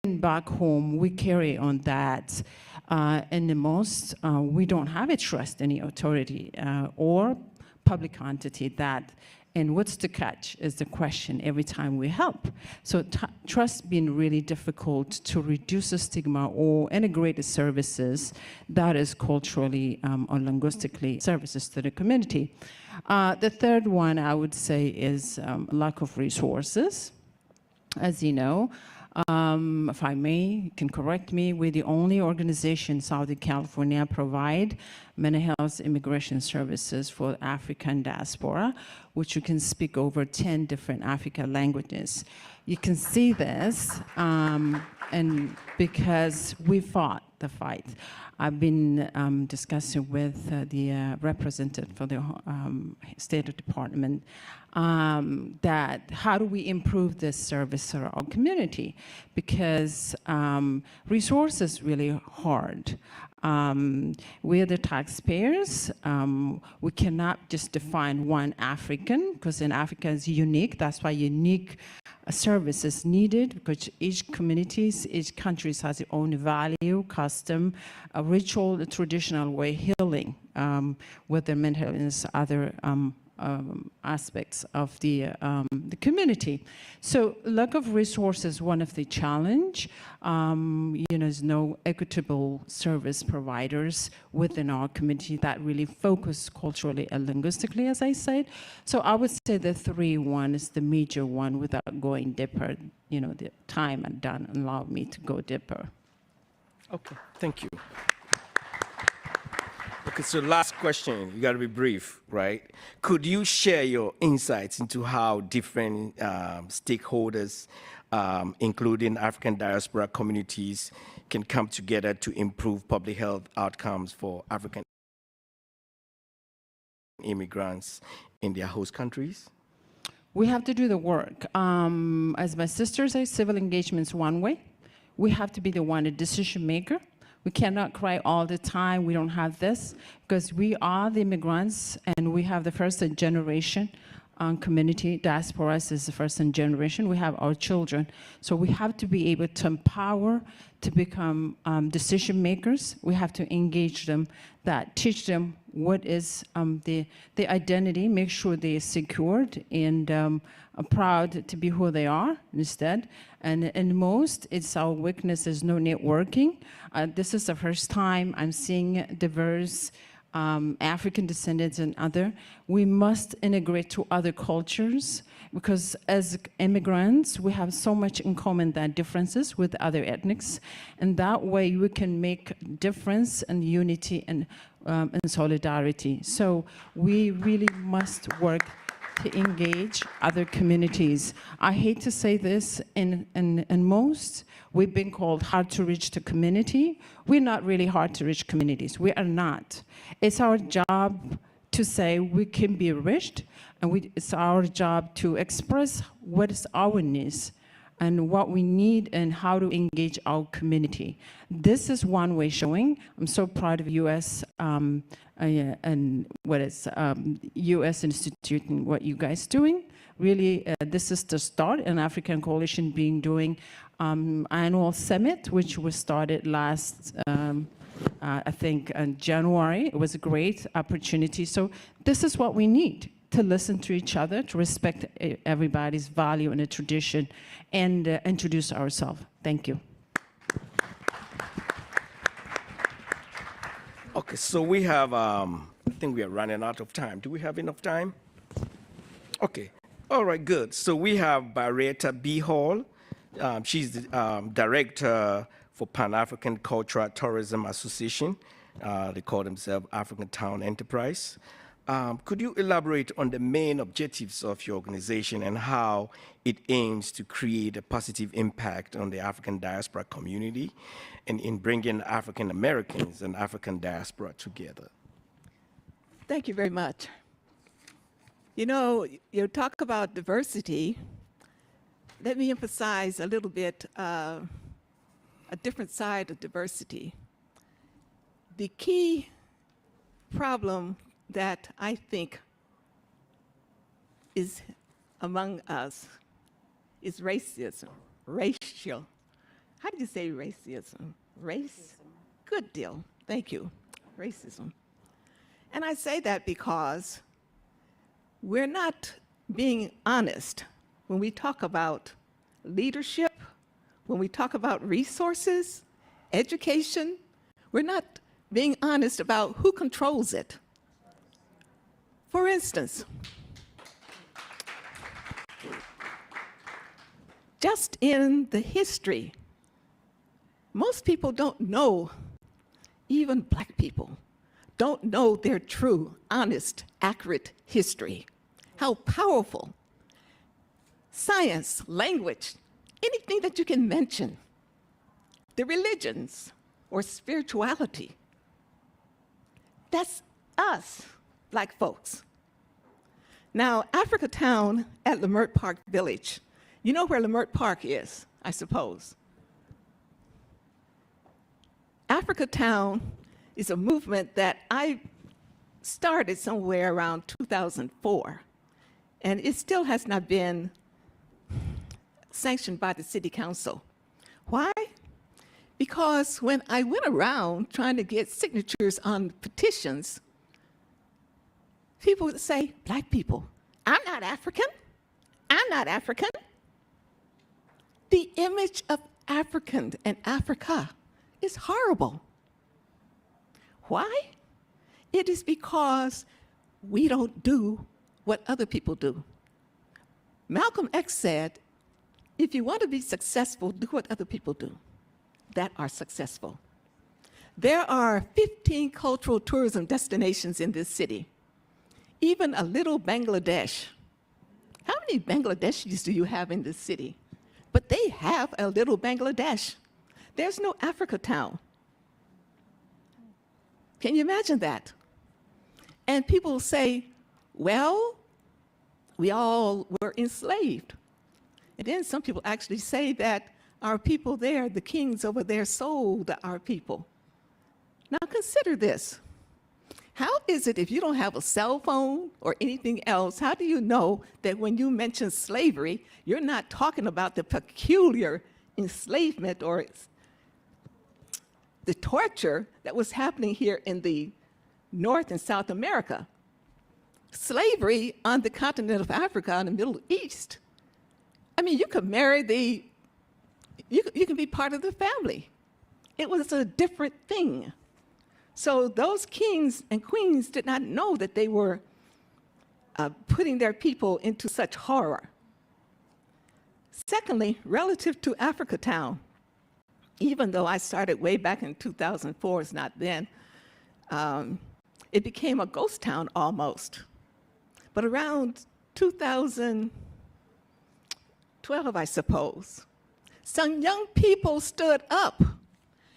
back home, we carry on that. And the most, we don't have a trust in any authority or public entity that, and what's the catch is the question every time we help. So trust being really difficult to reduce the stigma or integrate the services that is culturally or linguistically services to the community. The third one I would say is lack of resources. As you know, If I may, you can correct me, we're the only organization in Southern California provide mental health immigration services for African diaspora, which you can speak over 10 different African languages. You can see this, and because we fought the fight. I've been discussing with the representative for the State Department that how do we improve this service for our community, because resources really hard. We're the taxpayers. We cannot just define one African, because in Africa is unique. That's why unique service is needed, because each communities, each country has its own value, custom, ritual, traditional way healing, whether mental illness, other aspects of the community. So lack of resources, one of the challenge. There's no equitable service providers within our community that really focus culturally and linguistically, as I said. So I would say the 3-1 is the major one without going deeper. The time and done allowed me to go deeper. Okay, thank you. Okay, so last question, you got to be brief, right? Could you share your insights into how different stakeholders, including African diaspora communities, can come together to improve public health outcomes for African immigrants in their host countries? We have to do the work. As my sister says, civil engagement is one way. We have to be the one, a decision maker. We cannot cry all the time, we don't have this, because we are the immigrants and we have the first generation community. Diaspora is the first generation. We have our children. So we have to be able to empower, to become decision makers. We have to engage them, that teach them what is the identity, make sure they're secured and are proud to be who they are instead. And most, it's our weakness is no networking. This is the first time I'm seeing diverse African descendants and other. We must integrate to other cultures, because as immigrants, we have so much in common than differences with other ethnics. And that way we can make difference and unity and solidarity. So we really must work to engage other communities. I hate to say this, in most, we've been called hard to reach the community. We're not really hard to reach communities. We are not. It's our job to say we can be reached, and it's our job to express what is our needs and what we need and how to engage our community. This is one way showing. I'm so proud of U.S. And what is U.S. Institute and what you guys doing. Really, this is the start, an African coalition doing annual summit, which was started last, I think, in January. It was a great opportunity. So this is what we need, to listen to each other, to respect everybody's value and a tradition, and introduce ourselves. Thank you. Okay, so we have, I think we are running out of time. Do we have enough time? Okay, all right, good. So we have Barrieta B. Hall. She's the director for Pan-African Cultural Tourism Association. They call themselves African Town Enterprise. Could you elaborate on the main objectives of your organization and how it aims to create a positive impact on the African diaspora community and in bringing African Americans and African diaspora together? Thank you very much. You talk about diversity. Let me emphasize a little bit a different side of diversity. The key problem that I think is among us is racism, racial. How do you say racism? Race? Good deal, thank you, racism. And I say that because we're not being honest when we talk about leadership, when we talk about resources, education. We're not being honest about who controls it. For instance, just in the history, most people don't know, even black people, don't know their true, honest, accurate history. How powerful science, language, anything that you can mention, the religions or spirituality, that's us, black folks. Now, Africa Town at Lamert Park Village, you know where Lamert Park is, I suppose. Africa Town is a movement that I started somewhere around 2004, and it still has not been sanctioned by the city council. Why? Because when I went around trying to get signatures on petitions, people would say, black people, I'm not African. I'm not African. The image of African and Africa is horrible. Why? It is because we don't do what other people do. Malcolm X said, if you want to be successful, do what other people do that are successful. There are 15 cultural tourism destinations in this city. Even a little Bangladesh. How many Bangladeshis do you have in this city? But they have a little Bangladesh. There's no Africa Town. Can you imagine that? And people say, well, we all were enslaved. And then some people actually say that our people there, the kings over there, sold our people. Now consider this. How is it if you don't have a cell phone or anything else, how do you know that when you mention slavery, you're not talking about the peculiar enslavement or the torture that was happening here in the North and South America? Slavery on the continent of Africa and the Middle East. I mean, you could marry you can be part of the family. It was a different thing. So those kings and queens did not know that they were putting their people into such horror. Secondly, relative to Africa Town, even though I started way back in 2004, it's not then, it became a ghost town almost. But around 2012, I suppose, some young people stood up,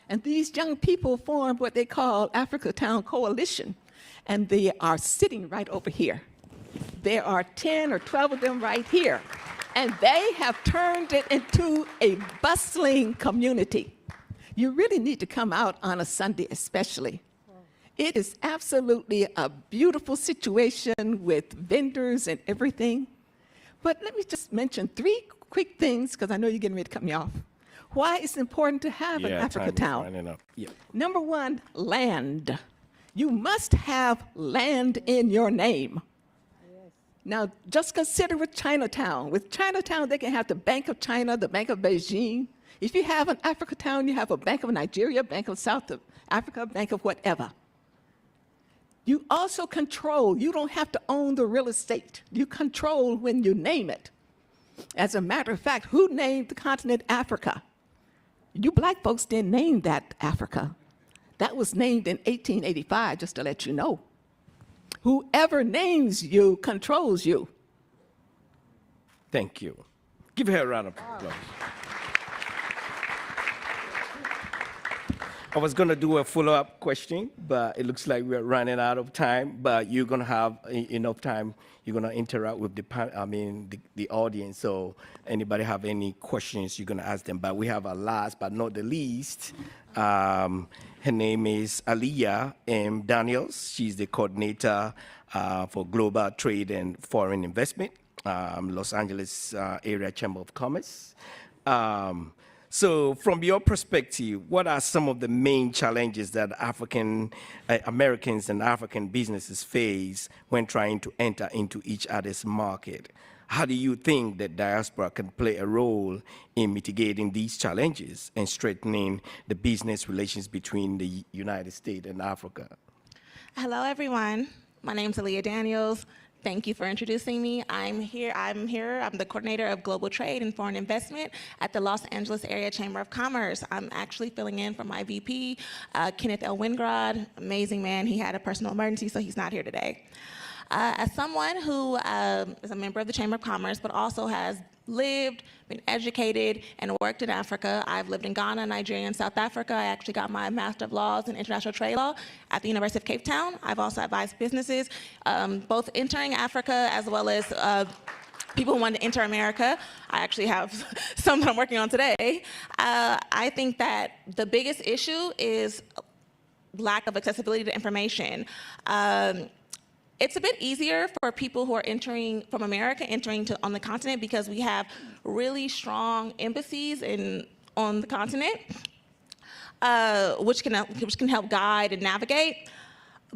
and these young people formed what they call Africa Town Coalition, and they are sitting right over here. There are 10 or 12 of them right here, and they have turned it into a bustling community. You really need to come out on a Sunday especially. It is absolutely a beautiful situation with vendors and everything. But let me just mention 3 quick things, because I know you're getting ready to cut me off. Why it's important to have an Africa Town. Yeah. Number 1, land. You must have land in your name. Yes. Now, just consider with Chinatown. With Chinatown, they can have the Bank of China, the Bank of Beijing. If you have an Africa Town, you have a Bank of Nigeria, Bank of South Africa, Bank of whatever. You also control. You don't have to own the real estate. You control when you name it. As a matter of fact, who named the continent Africa? You black folks didn't name that Africa. That was named in 1885, just to let you know. Whoever names you controls you. Thank you. Give her a round of applause. I was going to do a follow-up question, but it looks like we're running out of time. But you're going to have enough time. You're going to interact with the audience. So anybody have any questions, you're going to ask them. But we have a last but not the least. Her name is Aliyah M. Daniels. She's the coordinator for Global Trade and Foreign Investment, Los Angeles Area Chamber of Commerce. So from your perspective, what are some of the main challenges that African Americans and African businesses face when trying to enter into each other's market? How do you think that diaspora can play a role in mitigating these challenges and strengthening the business relations between the United States and Africa? Hello, everyone. My name's Aliyah Daniels, Thank you for introducing me. I'm the coordinator of global trade and foreign investment at the Los Angeles Area Chamber of Commerce. I'm actually filling in for my VP, Kenneth L. Wingrad. Amazing man. He had a personal emergency, so he's not here today. As someone who is a member of the Chamber of Commerce, but also has lived, been educated, and worked in Africa. I've lived in Ghana, Nigeria, and South Africa. I actually got my Master of Laws in International Trade Law at the University of Cape Town. I've also advised businesses, both entering Africa as well as people who want to enter America. I actually have some that I'm working on today. I think that the biggest issue is lack of accessibility to information. It's a bit easier for people who are entering from America, on the continent, because we have really strong embassies on the continent, which can help guide and navigate.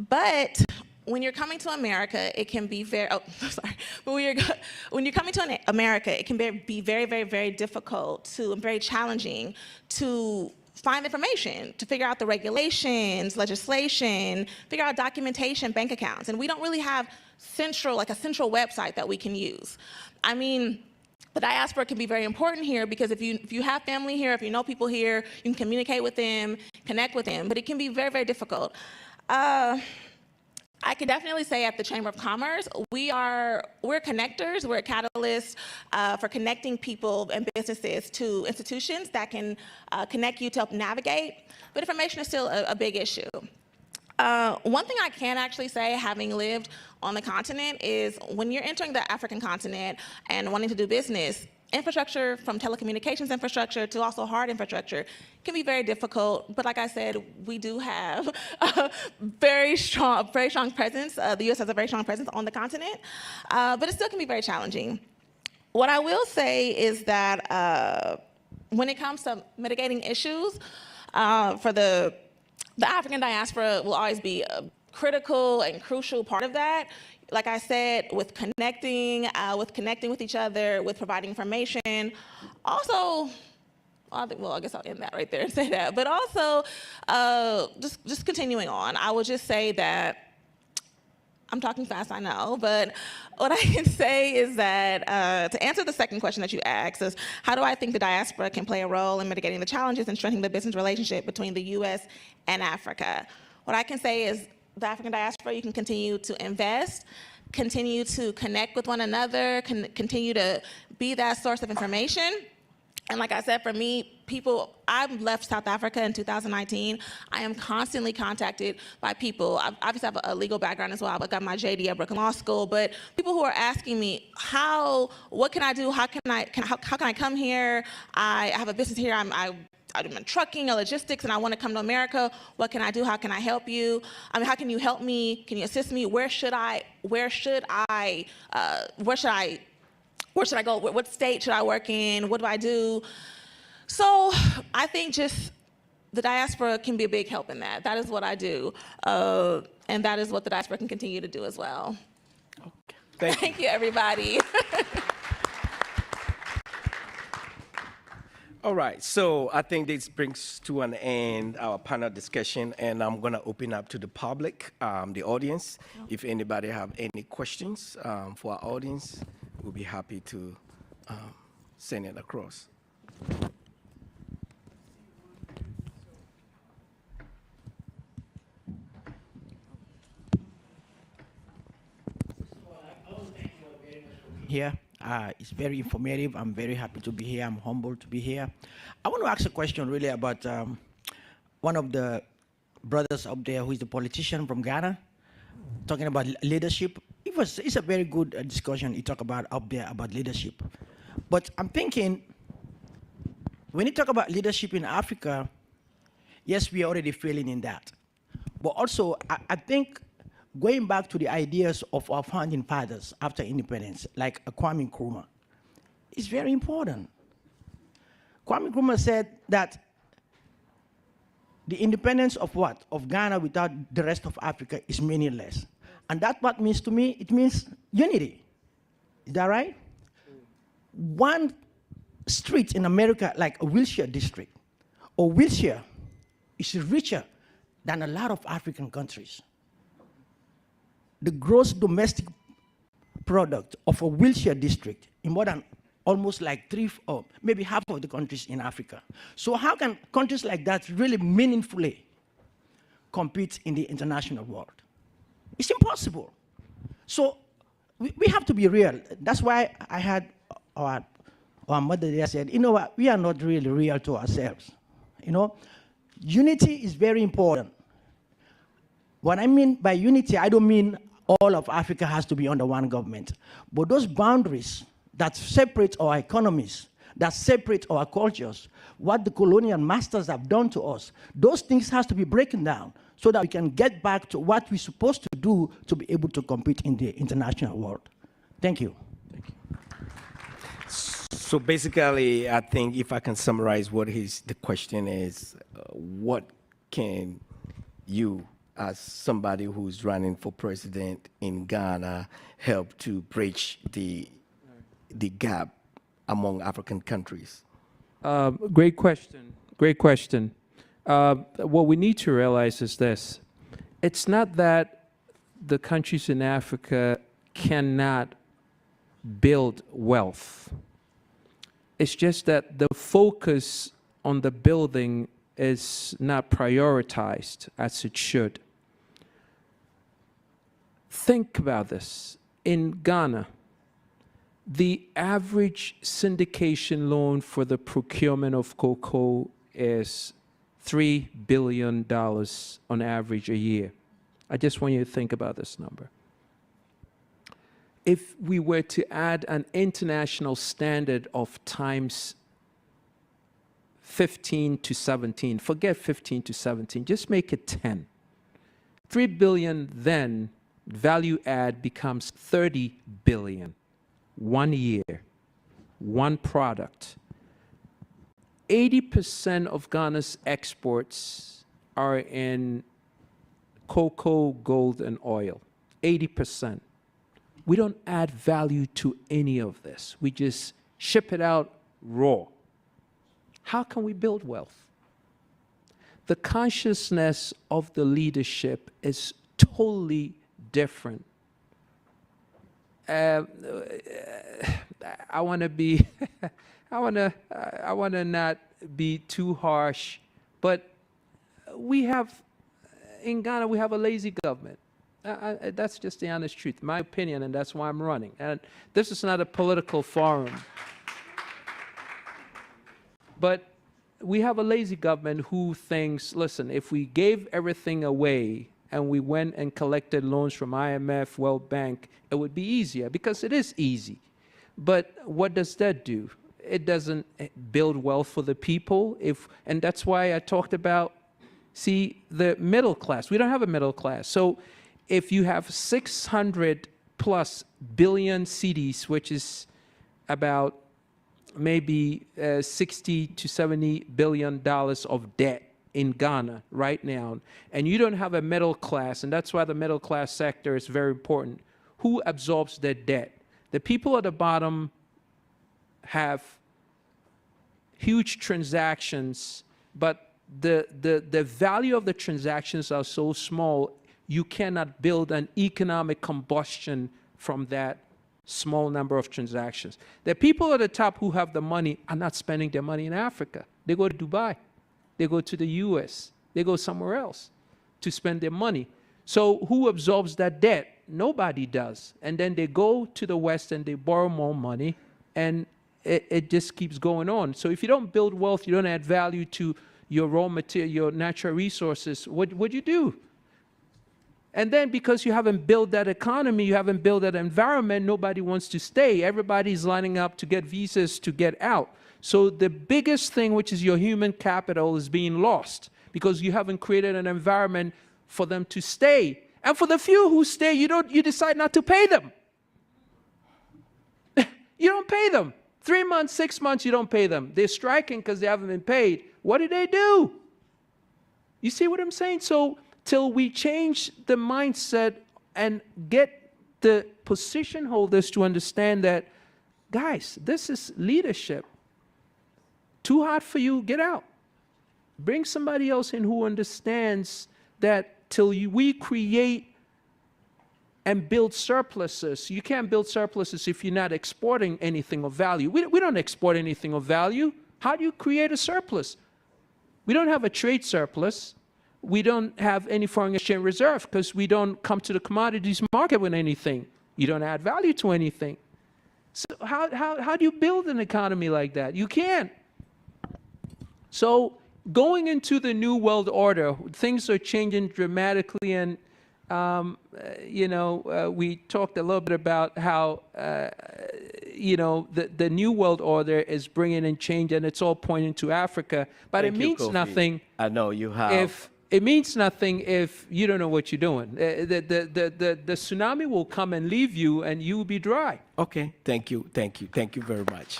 But when you're coming to America, it can be very, But when you're coming to America, it can be very, very, very difficult and very challenging to find information, to figure out the regulations, legislation, figure out documentation, bank accounts. And we don't really have a central website that we can use. I mean, the diaspora can be very important here because if you have family here, if you know people here, you can communicate with them, connect with them, but it can be very, very difficult. I can definitely say at the Chamber of Commerce, we're connectors, we're a catalyst for connecting people and businesses to institutions that can connect you to help navigate, but information is still a big issue. One thing I can actually say, having lived on the continent, is when you're entering the African continent and wanting to do business, infrastructure, from telecommunications infrastructure to also hard infrastructure, can be very difficult. But like I said, we do have a very strong presence. The U.S. has a very strong presence on the continent, but it still can be very challenging. What I will say is that when it comes to mitigating issues, for the African diaspora will always be a critical and crucial part of that. Like I said, with connecting with each other, with providing information. Also, I guess I'll end that right there and say that. But also, just continuing on, I would just say that, I'm talking fast, I know, but what I can say is that to answer the second question that you asked is, how do I think the diaspora can play a role in mitigating the challenges and strengthening the business relationship between the U.S. and Africa? What I can say is, the African diaspora, you can continue to invest, continue to connect with one another, continue to be that source of information. And like I said, for me, I've left South Africa in 2019. I am constantly contacted by people. I obviously have a legal background as well. I got my JD at Brooklyn Law School, but people who are asking me, what can I do? How can I come here? I have a business here. I'm in trucking or logistics, and I want to come to America. What can I do? How can I help you? I mean, how can you help me? Can you assist me? Where should I go? What state should I work in? What do I do? So I think just the diaspora can be a big help in that. That is what I do, and that is what the diaspora can continue to do as well. Okay. Thank you, everybody. All right, so I think this brings to an end our panel discussion, and I'm going to open up to the public, the audience. If anybody have any questions for our audience, we'll be happy to send it across. Here. It's very informative. I'm very happy to be here. I'm humbled to be here. I want to ask a question really about one of the brothers up there who is a politician from Ghana, talking about leadership. It's a very good discussion he talked about up there about leadership. But I'm thinking, when you talk about leadership in Africa, yes, we are already failing in that. But also, I think going back to the ideas of our founding fathers after independence, like Kwame Nkrumah, is very important. Kwame Nkrumah said that the independence of what? Of Ghana without the rest of Africa is meaningless. And that what means to me, it means unity. Is that right? One street in America, like a Wilshire district, or Wilshire, is richer than a lot of African countries. The gross domestic product of a wheelchair district in more than almost like or maybe half of the countries in Africa. So how can countries like that really meaningfully compete in the international world? It's impossible. So we have to be real. That's why I had our mother there said, you know what, we are not really real to ourselves. You know, unity is very important. What I mean by unity, I don't mean all of Africa has to be under one government, but those boundaries that separate our economies, that separate our cultures, what the colonial masters have done to us, those things has to be broken down so that we can get back to what we're supposed to do to be able to compete in the international world. Thank you. So basically, I think if I can summarize what the question is, what can you, as somebody who's running for president in Ghana, help to bridge the gap among African countries? Great question. Great question. What we need to realize is this. It's not that the countries in Africa cannot build wealth. It's just that the focus on the building is not prioritized as it should. Think about this. In Ghana, the average syndication loan for the procurement of cocoa is $3 billion on average a year. I just want you to think about this number. If we were to add an international standard of times 15 to 17, forget 15 to 17, just make it 10. 3 billion then, value add becomes 30 billion. 1 year, one product. 80% of Ghana's exports are in cocoa, gold, and oil. 80%. We don't add value to any of this. We just ship it out raw. How can we build wealth? The consciousness of the leadership is totally different. I want to be, I want to not be too harsh, but we have, in Ghana, we have a lazy government. That's just the honest truth, my opinion, and that's why I'm running. And this is not a political forum. But we have a lazy government who thinks, listen, if we gave everything away and we went and collected loans from IMF, World Bank, it would be easier, because it is easy. But what does that do? It doesn't build wealth for the people. And that's why I talked about, see, the middle class. We don't have a middle class. So if you have 600 plus billion cedis, which is about maybe 60 to 70 billion dollars of debt in Ghana right now, and you don't have a middle class, and that's why the middle class sector is very important. Who absorbs their debt? The people at the bottom have huge transactions, but the value of the transactions are so small, you cannot build an economic combustion from that small number of transactions. The people at the top who have the money are not spending their money in Africa. They go to Dubai. They go to the US. They go somewhere else to spend their money. So who absorbs that debt? Nobody does. And then they go to the West and they borrow more money, and it just keeps going on. So if you don't build wealth, you don't add value to your raw material, your natural resources, what do you do? And then because you haven't built that economy, you haven't built that environment, nobody wants to stay. Everybody's lining up to get visas to get out. So the biggest thing, which is your human capital, is being lost because you haven't created an environment for them to stay. And for the few who stay, you decide not to pay them. You don't pay them. 3 months, 6 months, you don't pay them. They're striking because they haven't been paid. What do? You see what I'm saying? So till we change the mindset and get the position holders to understand that, guys, this is leadership. Too hard for you, get out. Bring somebody else in who understands that till we create and build surpluses. You can't build surpluses if you're not exporting anything of value. We don't export anything of value. How do you create a surplus? We don't have a trade surplus. We don't have any foreign exchange reserve because we don't come to the commodities market with anything. You don't add value to anything. So how do you build an economy like that? You can't. So going into the new world order, things are changing dramatically, and we talked a little bit about how the new world order is bringing in change, and it's all pointing to Africa. But Thank it you, means Kofi. nothing. I know you have. It means nothing if you don't know what you're doing. The tsunami will come and leave you, and you will be dry. Okay, thank you very much.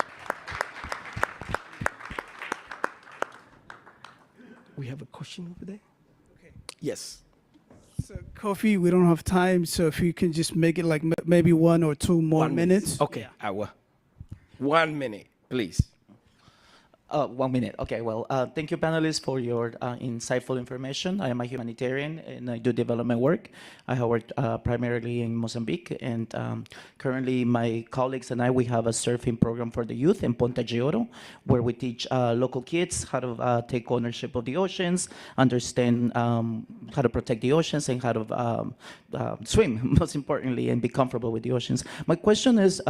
We have a question over there. Okay. Yes. So, Kofi, we don't have time, so if you can just make it like maybe 1 or 2 more 1 minute. minutes. Okay, I will. 1 minute, please. 1 minute. Okay, well, thank you, panelists, for your insightful information. I am a humanitarian, and I do development work. I have worked primarily in Mozambique, and currently my colleagues and I, we have a surfing program for the youth in Ponta de Oro, where we teach local kids how to take ownership of the oceans, understand how to protect the oceans, and how to swim, most importantly, and be comfortable with the oceans. My question is,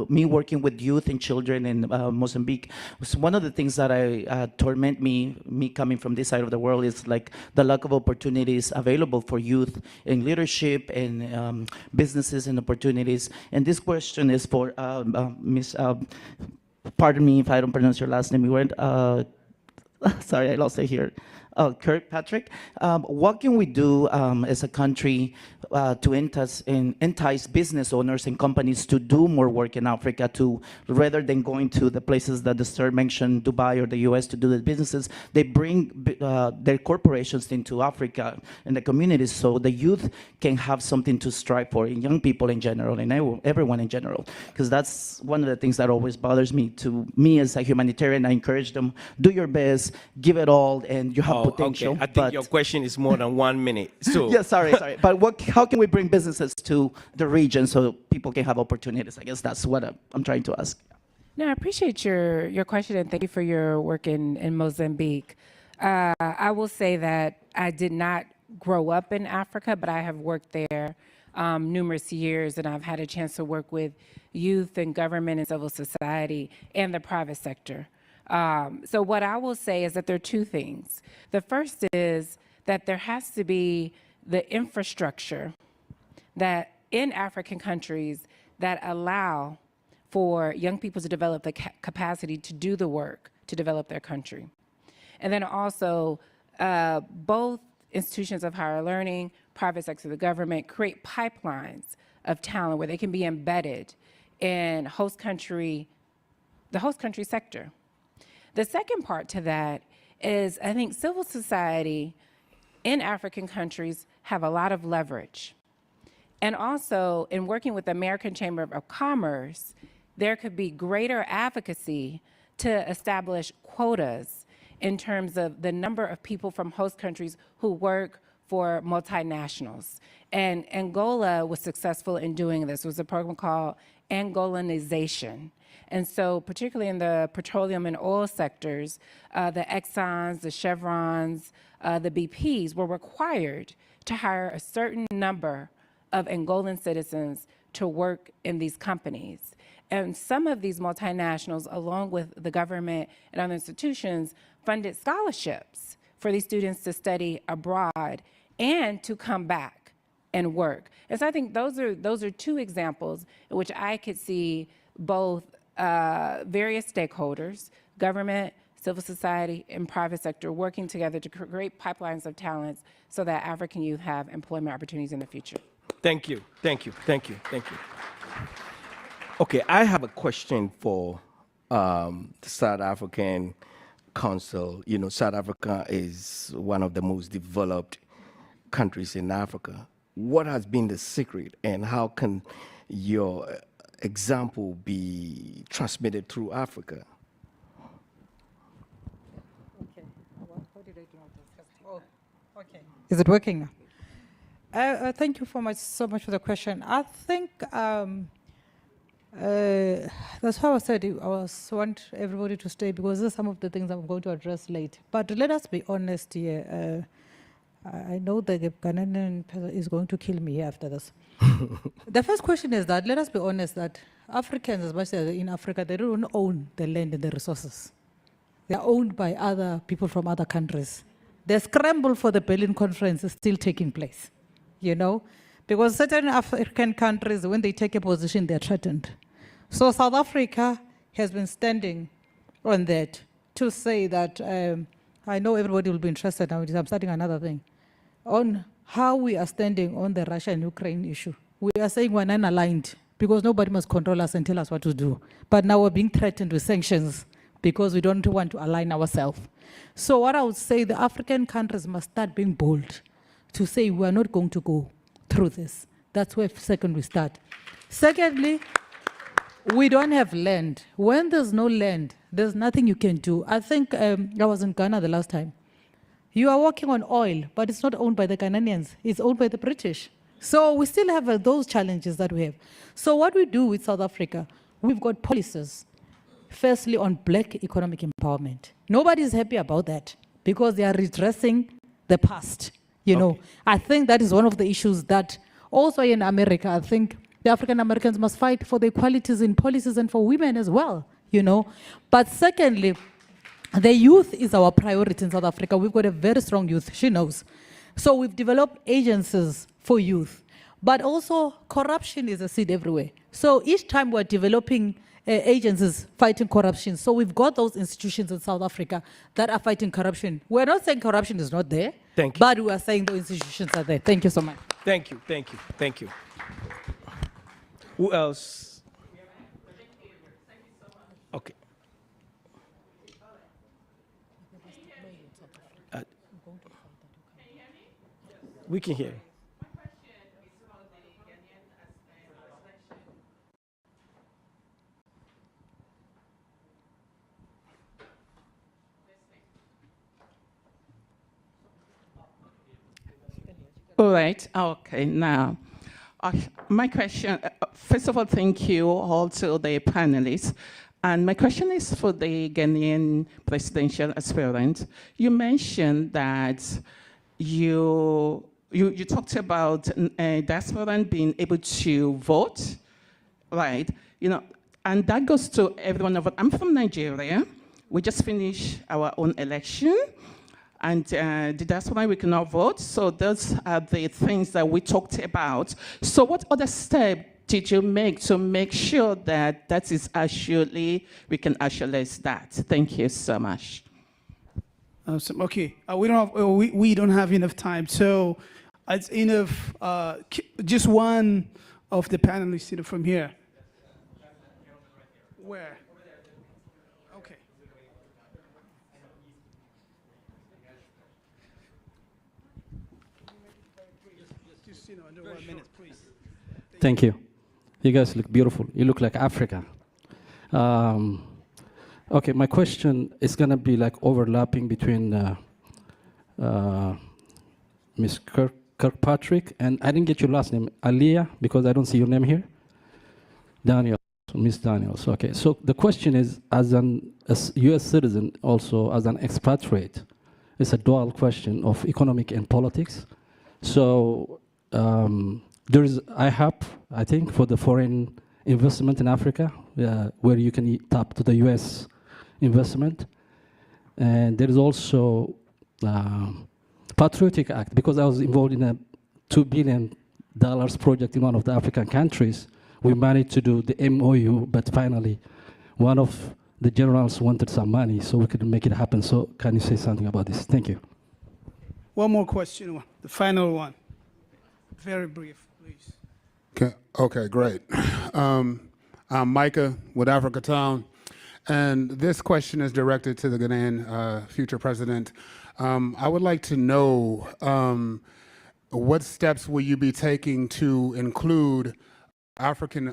me working with youth and children in Mozambique, was one of the things that torment me coming from this side of the world is like the lack of opportunities available for youth in leadership and businesses and opportunities. And this question is for Miss, pardon me if I don't pronounce your last name, sorry, I lost it here. Kirkpatrick, what can we do as a country to entice business owners and companies to do more work in Africa, rather than going to the places that the sir mentioned, Dubai or the US, to do the businesses, they bring their corporations into Africa and the communities so the youth can have something to strive for, and young people in general, and everyone in general. Because that's one of the things that always bothers me. To me as a humanitarian, I encourage them, do your best, give it all, and you have potential. Okay. I think your question is more than 1 minute. So yeah, sorry. But how can we bring businesses to the region so people can have opportunities? I guess that's what I'm trying to ask. No, I appreciate your question, and thank you for your work in Mozambique. I will say that I did not grow up in Africa, but I have worked there numerous years, and I've had a chance to work with youth and government and civil society and the private sector. So what I will say is that there are two things. The first is that there has to be the infrastructure that in African countries that allow for young people to develop the capacity to do the work to develop their country. And then also both institutions of higher learning, private sector, the government, create pipelines of talent where they can be embedded in the host country sector. The second part to that is, I think civil society in African countries have a lot of leverage. And also, in working with the American Chamber of Commerce, there could be greater advocacy to establish quotas in terms of the number of people from host countries who work for multinationals. And Angola was successful in doing this. It was a program called Angolanization. And so particularly in the petroleum and oil sectors, the Exxons, the Chevrons, the BPs were required to hire a certain number of Angolan citizens to work in these companies. And some of these multinationals, along with the government and other institutions, funded scholarships for these students to study abroad and to come back and work. And so I think those are two examples in which I could see both various stakeholders, government, civil society, and private sector working together to create pipelines of talents so that African youth have employment opportunities in the future. Thank you. Okay, I have a question for the South African Council. You know, South Africa is one of the most developed countries in Africa. What has been the secret, and how can your example be transmitted through Africa? Okay. What did I do? Oh, okay. Is it working now? Thank you so much for the question. I think that's how I said it. Want everybody to stay because these are some of the things I'm going to address late. But let us be honest here. I know that the Ghanaian person is going to kill me after this. The first question is that let us be honest that Africans, as much as in Africa, they don't own the land and the resources. They are owned by other people from other countries. The scramble for the Berlin Conference is still taking place, you know, because certain African countries, when they take a position, they're threatened. So South Africa has been standing on that to say that, I know everybody will be interested now, I'm starting another thing, on how we are standing on the Russia and Ukraine issue. We are saying we're non-aligned because nobody must control us and tell us what to do. But now we're being threatened with sanctions because we don't want to align ourselves. So what I would say, the African countries must start being bold to say we're not going to go through this. That's where second we start. Secondly, we don't have land. When there's no land, there's nothing you can do. I think I was in Ghana the last time. You are working on oil, but it's not owned by the Ghanaians. It's owned by the British. So we still have those challenges that we have. So what we do with South Africa, we've got policies. Firstly, on black economic empowerment. Nobody's happy about that because they are redressing the past. You know, I think that is one of the issues that also in America, I think the African Americans must fight for the equalities in policies and for women as well, you know. But secondly, the youth is our priority in South Africa. We've got a very strong youth, she knows. So we've developed agencies for youth. But also corruption is a seed everywhere. So each time we're developing agencies fighting corruption. So we've got those institutions in South Africa that are fighting corruption. We're not saying corruption is not there, Thank you. but we are saying those institutions are there. Thank you so much. Thank you, thank you, thank you. Who else? Okay. We can hear. All right. Okay. Now, my question, first of all, thank you all to the panelists. And my question is for the Ghanaian presidential aspirant. You mentioned that you talked about a diasporan being able to vote, right? You know, and that goes to everyone. I'm from Nigeria. We just finished our own election. And that's why we cannot vote. So those are the things that we talked about. So what other step did you make to make sure that that is actually, we can actualize that? Thank you so much. Awesome. Okay, we don't have enough time. So it's enough, just one of the panelists from here. Where? Okay. Under 1 minute, please. Thank you. You guys look beautiful. You look like Africa. Okay, my question is going to be like overlapping between Ms. Kirkpatrick and I didn't get your last name, Aliyah, because I don't see your name here. Daniel, Ms. Daniels. Okay, so the question is, as a U.S. citizen, also as an expatriate, it's a dual question of economic and politics. So there is IHAP, I think, for the foreign investment in Africa, where you can tap to the U.S. investment. And there is also Patriotic Act, because I was involved in a $2 billion project in one of the African countries. We managed to do the MOU, but finally, one of the generals wanted some money, so we couldn't make it happen. So can you say something about this? Thank you. One more question, the final one. Very brief, please. Okay, great. I'm Micah with Africa Town, and this question is directed to the Ghanaian future president. I would like to know what steps will you be taking to include African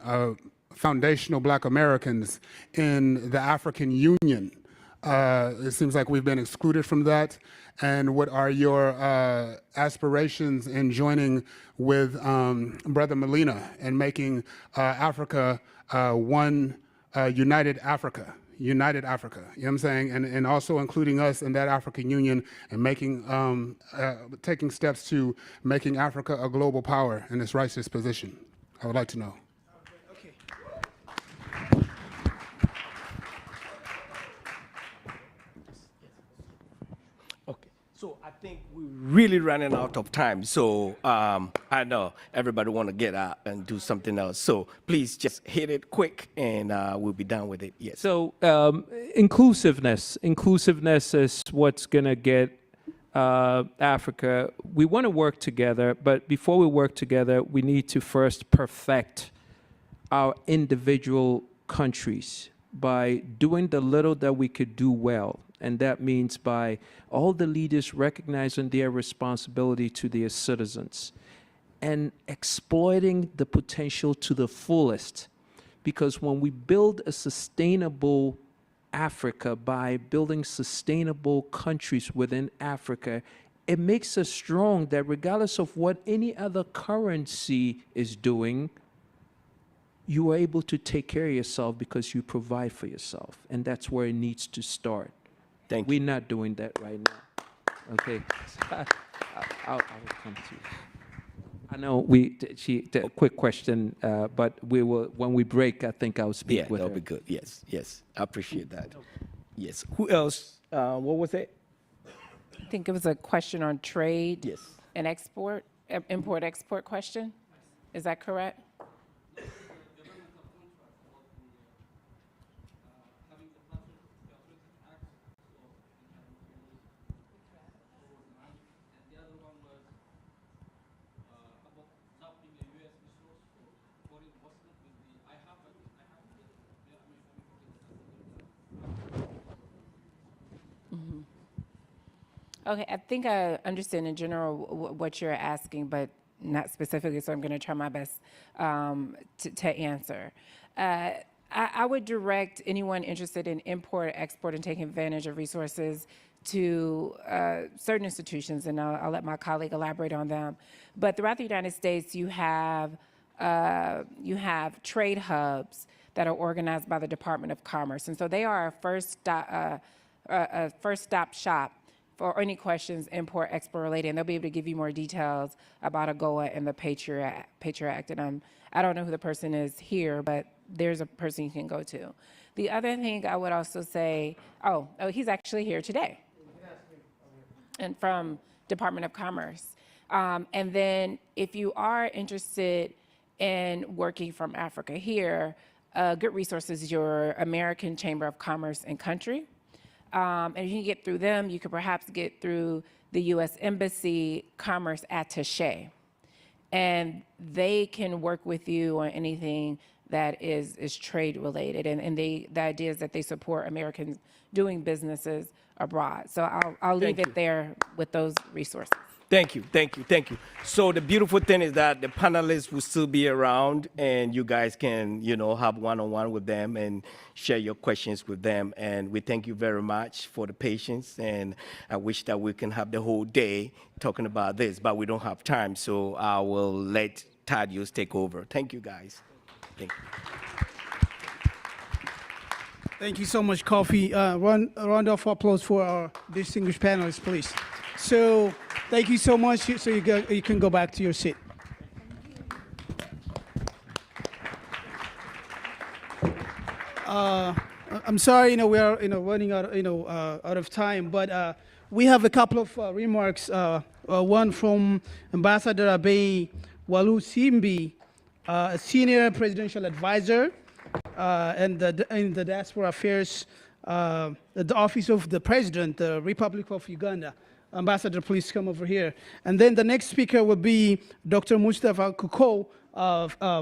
foundational Black Americans in the African Union It seems like we've been excluded from that. And what are your aspirations in joining with Brother Molina and making Africa one united Africa? United Africa, you know what I'm saying? And also including us in that African Union and making, taking steps to making Africa a global power in its righteous position. I would like to know. Okay, so I think we're really running out of time. So I know everybody want to get out and do something else. So please just hit it quick and we'll be done with it. Yes. So inclusiveness is what's going to get Africa. We want to work together, but before we work together, we need to first perfect our individual countries by doing the little that we could do well. And that means by all the leaders recognizing their responsibility to their citizens and exploiting the potential to the fullest. Because when we build a sustainable Africa by building sustainable countries within Africa, it makes us strong that regardless of what any other currency is doing, you are able to take care of yourself because you provide for yourself. And that's where it needs to start. Thank you. We're not doing that right now. Okay. I'll come to you. I know a quick question, but we will, when we break, I think I'll speak with her. Yeah, that'll be good. Yes, yes. I appreciate that. Yes. Who else? What was it? I think it was a question on trade Yes. and export, import-export question. Is that correct? Okay, I think I understand in general what you're asking, but not specifically, so I'm going to try my best to answer. I would direct anyone interested in import, export, and taking advantage of resources to certain institutions, and I'll let my colleague elaborate on them. But throughout the United States, you have trade hubs that are organized by the Department of Commerce, and so they are a first-stop shop for any questions import, export related, and they'll be able to give you more details about AGOA and the Patriot Act. And I don't know who the person is here, but there's a person you can go to. The other thing I would also say, oh, he's actually here today, and from Department of Commerce. And then if you are interested in working from Africa here, a good resource is your American Chamber of Commerce and Country. And if you can get through them, you could perhaps get through the U.S. Embassy Commerce Attaché. And they can work with you on anything that is trade related. And the idea is that they support Americans doing businesses abroad. So I'll leave it there with those resources. Thank you, thank you, thank you. So the beautiful thing is that the panelists will still be around and you guys can, have one-on-one with them and share your questions with them. And we thank you very much for the patience. And I wish that we can have the whole day talking about this, but we don't have time. So I will let Thaddeus take over. Thank you, guys. Thank you. Thank you so much, Kofi. A round of applause for our distinguished panelists, please. So thank you so much. So you can go back to your seat. I'm sorry, we are running out of time, but we have a couple of remarks. One from Ambassador Abe Walu Simbi, a senior presidential advisor in the Diaspora Affairs, the Office of the President, the Republic of Uganda. Ambassador, please come over here. And then the next speaker will be Dr. Mustafa Kuko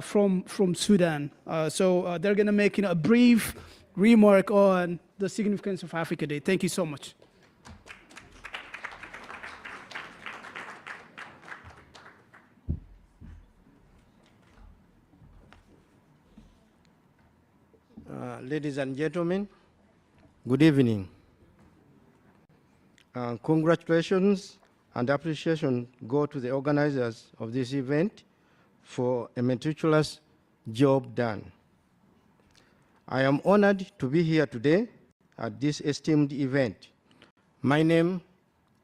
from Sudan. So they're going to make a brief remark on the significance of Africa Day. Thank you so much. Ladies and gentlemen, good evening. Congratulations and appreciation go to the organizers of this event for a meticulous job done. I am honored to be here today at this esteemed event. My name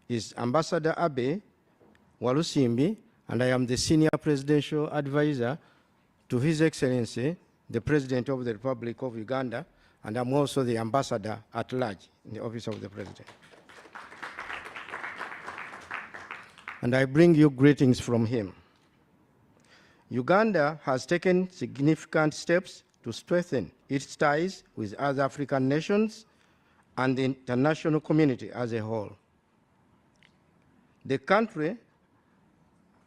is Ambassador Abe Walusimbi, and I am the Senior Presidential Advisor to His Excellency, the President of the Republic of Uganda, and I'm also the Ambassador at Large in the Office of the President. And I bring you greetings from him. Uganda has taken significant steps to strengthen its ties with other African nations and the international community as a whole. The country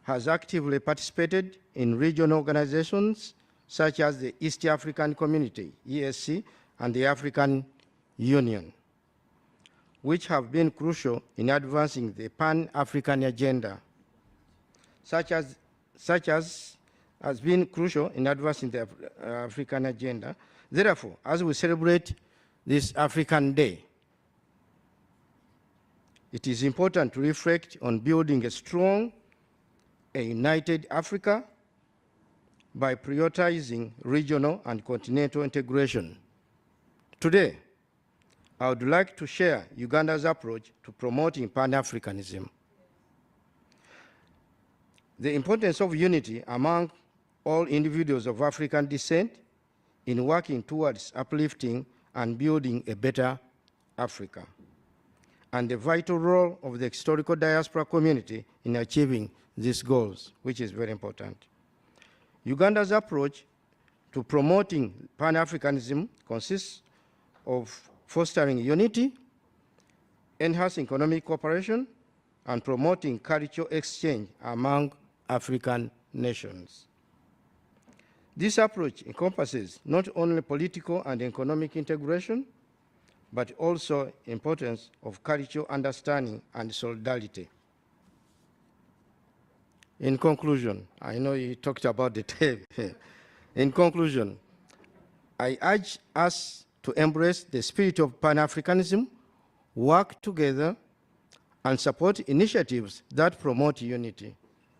has actively participated in regional organizations such as the East African Community, EAC, and the African Union, which have been crucial in advancing the Pan-African agenda, has been crucial in advancing the African agenda. Therefore, as we celebrate this African Day, it is important to reflect on building a strong, united Africa by prioritizing regional and continental integration. Today, I would like to share Uganda's approach to promoting Pan-Africanism. The importance of unity among all individuals of African descent in working towards uplifting and building a better Africa, and the vital role of the historical diaspora community in achieving these goals, which is very important. Uganda's approach to promoting Pan-Africanism consists of fostering unity, enhancing economic cooperation, and promoting cultural exchange among African nations. This approach encompasses not only political and economic integration, but also importance of cultural understanding and solidarity. In conclusion, I know you talked about the tape. In conclusion, I urge us to embrace the spirit of Pan-Africanism, work together, and support initiatives that promote unity.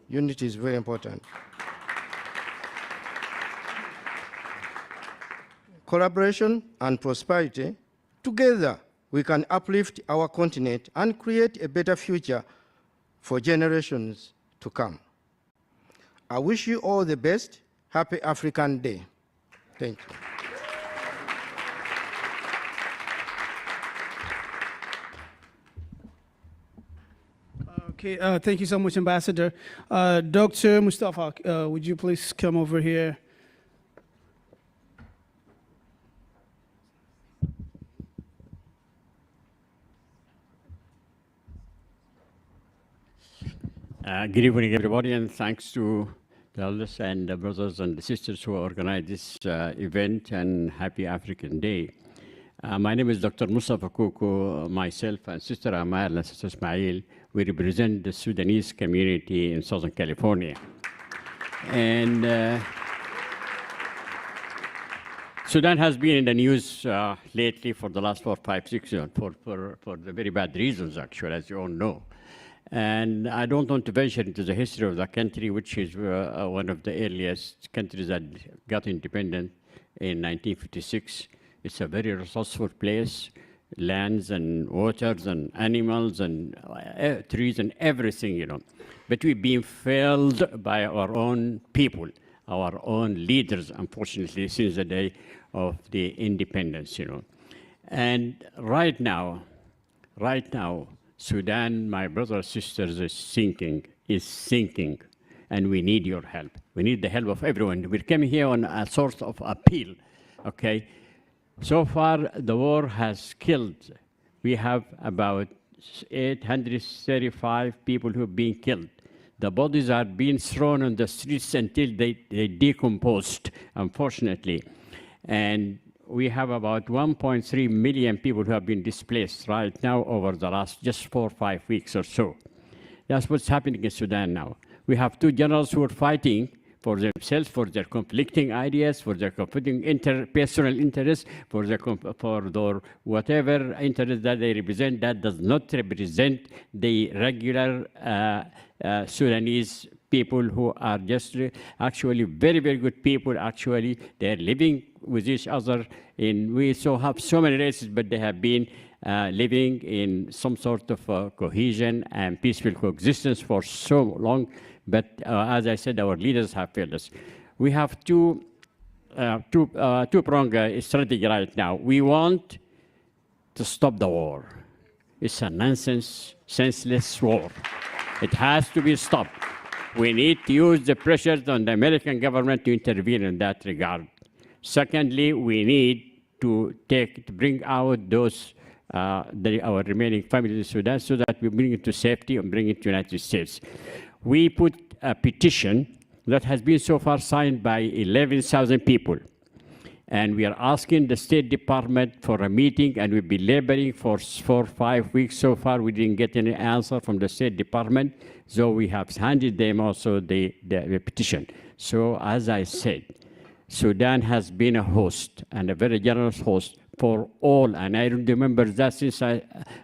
Unity is very important. Collaboration and prosperity, together we can uplift our continent and create a better future for generations to come. I wish you all the best. Happy African Day. Thank you. Okay, thank you so much, Ambassador. Dr. Mustafa, would you please come over here? Good evening, everybody, and thanks to the elders and the brothers and the sisters who organized this event, and happy African Day. My name is Dr. Mustafa Kuku. Myself and Sister Amal and Sister Ismail, we represent the Sudanese community in Southern California. And Sudan has been in the news lately for the last 4, 5, 6 years for the very bad reasons, actually, as you all know. And I don't want to venture into the history of the country, which is one of the earliest countries that got independent in 1956. It's a very resourceful place, lands and waters and animals and trees and everything, you know. But we've been failed by our own people, our own leaders, unfortunately, since the day of the independence, you know. And right now, Sudan, my brothers and sisters, is sinking, and we need your help. We need the help of everyone. We're coming here on a sort of appeal, okay? So far, the war has killed. We have about 835 people who have been killed. The bodies are being thrown on the streets until they decomposed, unfortunately. And we have about 1.3 million people who have been displaced right now over the last just 4 or 5 weeks or so. That's what's happening in Sudan now. We have 2 generals who are fighting for themselves, for their conflicting ideas, for their conflicting personal interests, for their whatever interest that they represent. That does not represent the regular Sudanese people who are just actually very, very good people. Actually, they're living with each other. We have so many races, but they have been living in some sort of cohesion and peaceful coexistence for so long. But as I said, our leaders have failed us. We have two-pronged strategy right now. We want to stop the war. It's a nonsense, senseless war. It has to be stopped. We need to use the pressures on the American government to intervene in that regard. Secondly, we need to bring out those our remaining families in Sudan so that we bring it to safety and bring it to the United States. We put a petition that has been so far signed by 11,000 people. And we are asking the State Department for a meeting, and we've been laboring for 4 or 5 weeks. So far, we didn't get any answer from the State Department, so we have handed them also the petition. So as I said, Sudan has been a host, and a very generous host, for all, and I remember that since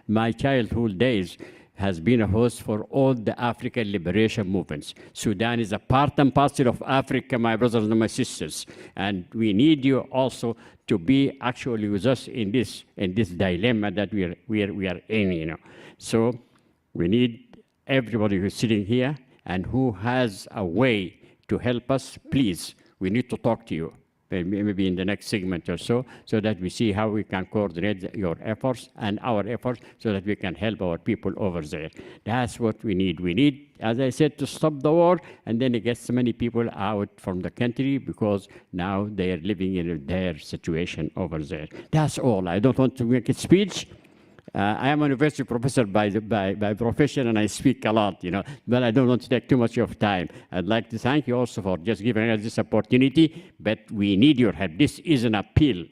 my childhood days, has been a host for all the African liberation movements. Sudan is a part and parcel of Africa, my brothers and my sisters, and we need you also to be actually with us in this dilemma that we are in, you know. So we need everybody who's sitting here and who has a way to help us. Please, we need to talk to you. Maybe in the next segment or so that we see how we can coordinate your efforts and our efforts so that we can help our people over there. That's what we need. We need, as I said, to stop the war and then get so many people out from the country because now they are living in their situation over there. That's all. I don't want to make a speech. I am a university professor by profession, and I speak a lot, you know, but I don't want to take too much of time. I'd like to thank you also for just giving us this opportunity, but we need your help. This is an appeal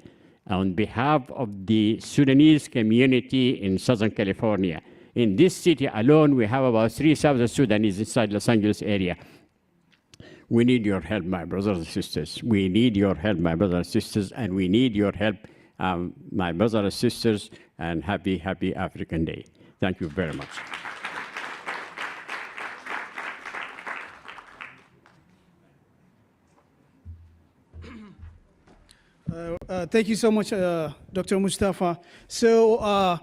on behalf of the Sudanese community in Southern California. In this city alone, we have about 3,000 Sudanese inside Los Angeles area. We need your help, my brothers and sisters. We need your help, my brothers and sisters, and we need your help, my brothers and sisters, and happy African Day. Thank you very much. Thank you so much, Dr. Mustafa. So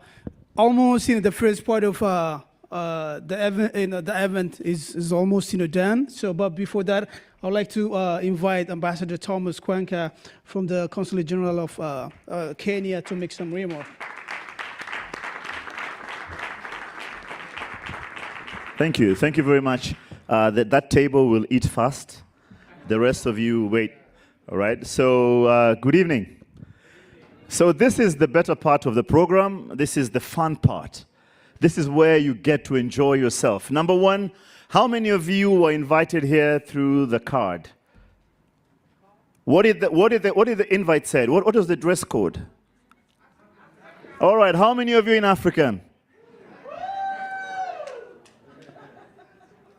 almost the first part of the event is almost done. So, but before that, I'd like to invite Ambassador Thomas Kwanka from the Consulate General of Kenya to make some remarks. Thank you. Thank you very much. That table will eat fast. The rest of you wait. All right. So good evening. So this is the better part of the program. This is the fun part. This is where you get to enjoy yourself. Number one, how many of you were invited here through the card? What did the invite say? What was the dress code? All right. How many of you in African?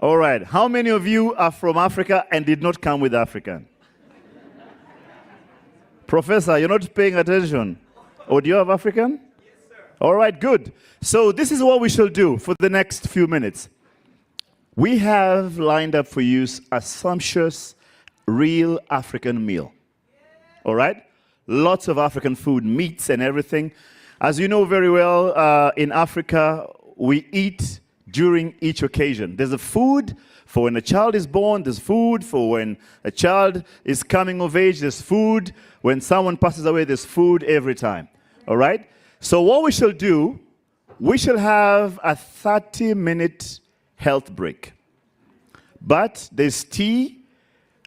All right. How many of you are from Africa and did not come with African? Professor, you're not paying attention. Or do you have African? Yes, sir. All right, good. So this is what we shall do for the next few minutes. We have lined up for you a sumptuous, real African meal. All right? Lots of African food, meats and everything. As you know very well, in Africa, we eat during each occasion. There's a food for when a child is born, there's food for when a child is coming of age, there's food when someone passes away, there's food every time. All right? So what we shall do, we shall have a 30-minute health break. But there's tea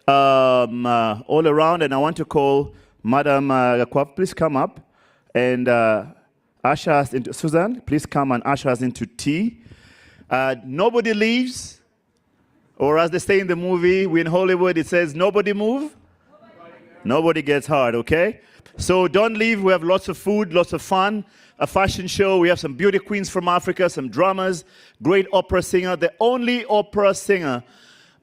all around, and I want to call Madam Kwaf, please come up and usher us into, Susan, please come and usher us into tea. Nobody leaves, or as they say in the movie, we in Hollywood, it says, nobody move, nobody gets hurt, okay? So don't leave. We have lots of food, lots of fun, a fashion show. We have some beauty queens from Africa, some drummers, great opera singer, the only opera singer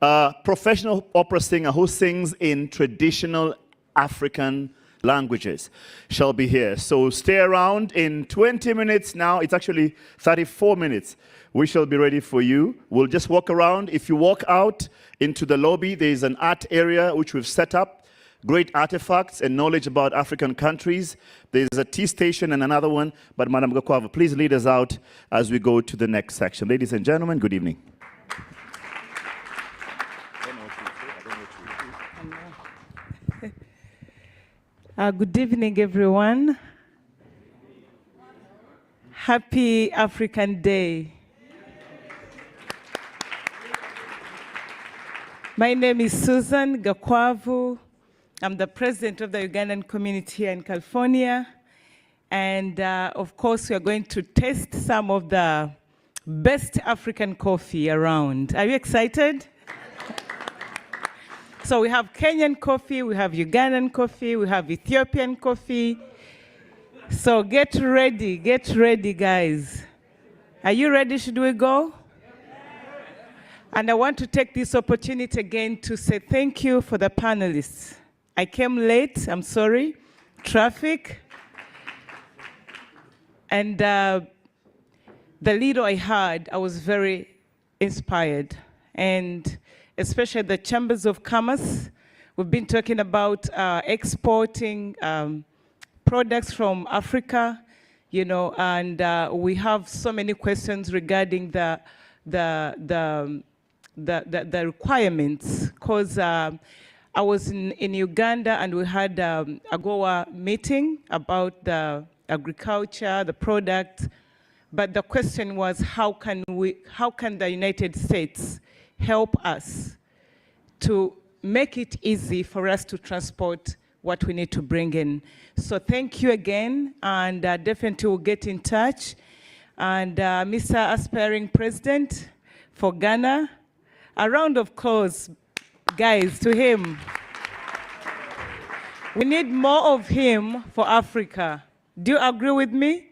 a professional opera singer who sings in traditional African languages, shall be here. So stay around. In 20 minutes now, it's actually 34 minutes, we shall be ready for you. We'll just walk around. If you walk out into the lobby, there's an art area which we've set up. Great artifacts and knowledge about African countries. There's a tea station and another one. But Madam Gakwava, please lead us out as we go to the next section. Ladies and gentlemen, good evening. Good evening, everyone. Happy African Day. My name is Susan Gakwavu. I'm the president of the Ugandan community here in California. And of course, we are going to taste some of the best African coffee around. Are you excited? So we have Kenyan coffee, we have Ugandan coffee, we have Ethiopian coffee. So get ready, guys. Are you ready? Should we go? And I want to take this opportunity again to say thank you for the panelists. I came late, I'm sorry, traffic. And the leader I had, I was very inspired. And especially the chambers of commerce. We've been talking about exporting products from Africa, you know, and we have so many questions regarding the requirements. Because I was in Uganda and we had a AGOA meeting about the agriculture, the product, but the question was how can the United States help us to make it easy for us to transport what we need to bring in. So thank you again, and definitely we'll get in touch. And Mr. Aspiring President for Ghana, a round of applause, guys, to him. We need more of him for Africa. Do you agree with me?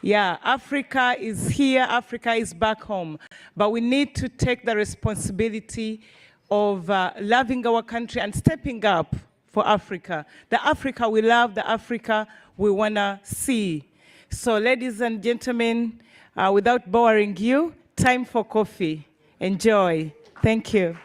Yeah, Africa is here, Africa is back home. But we need to take the responsibility of loving our country and stepping up for Africa. The Africa we love, the Africa we want to see. So ladies and gentlemen, without boring you, time for coffee. Enjoy. Thank you.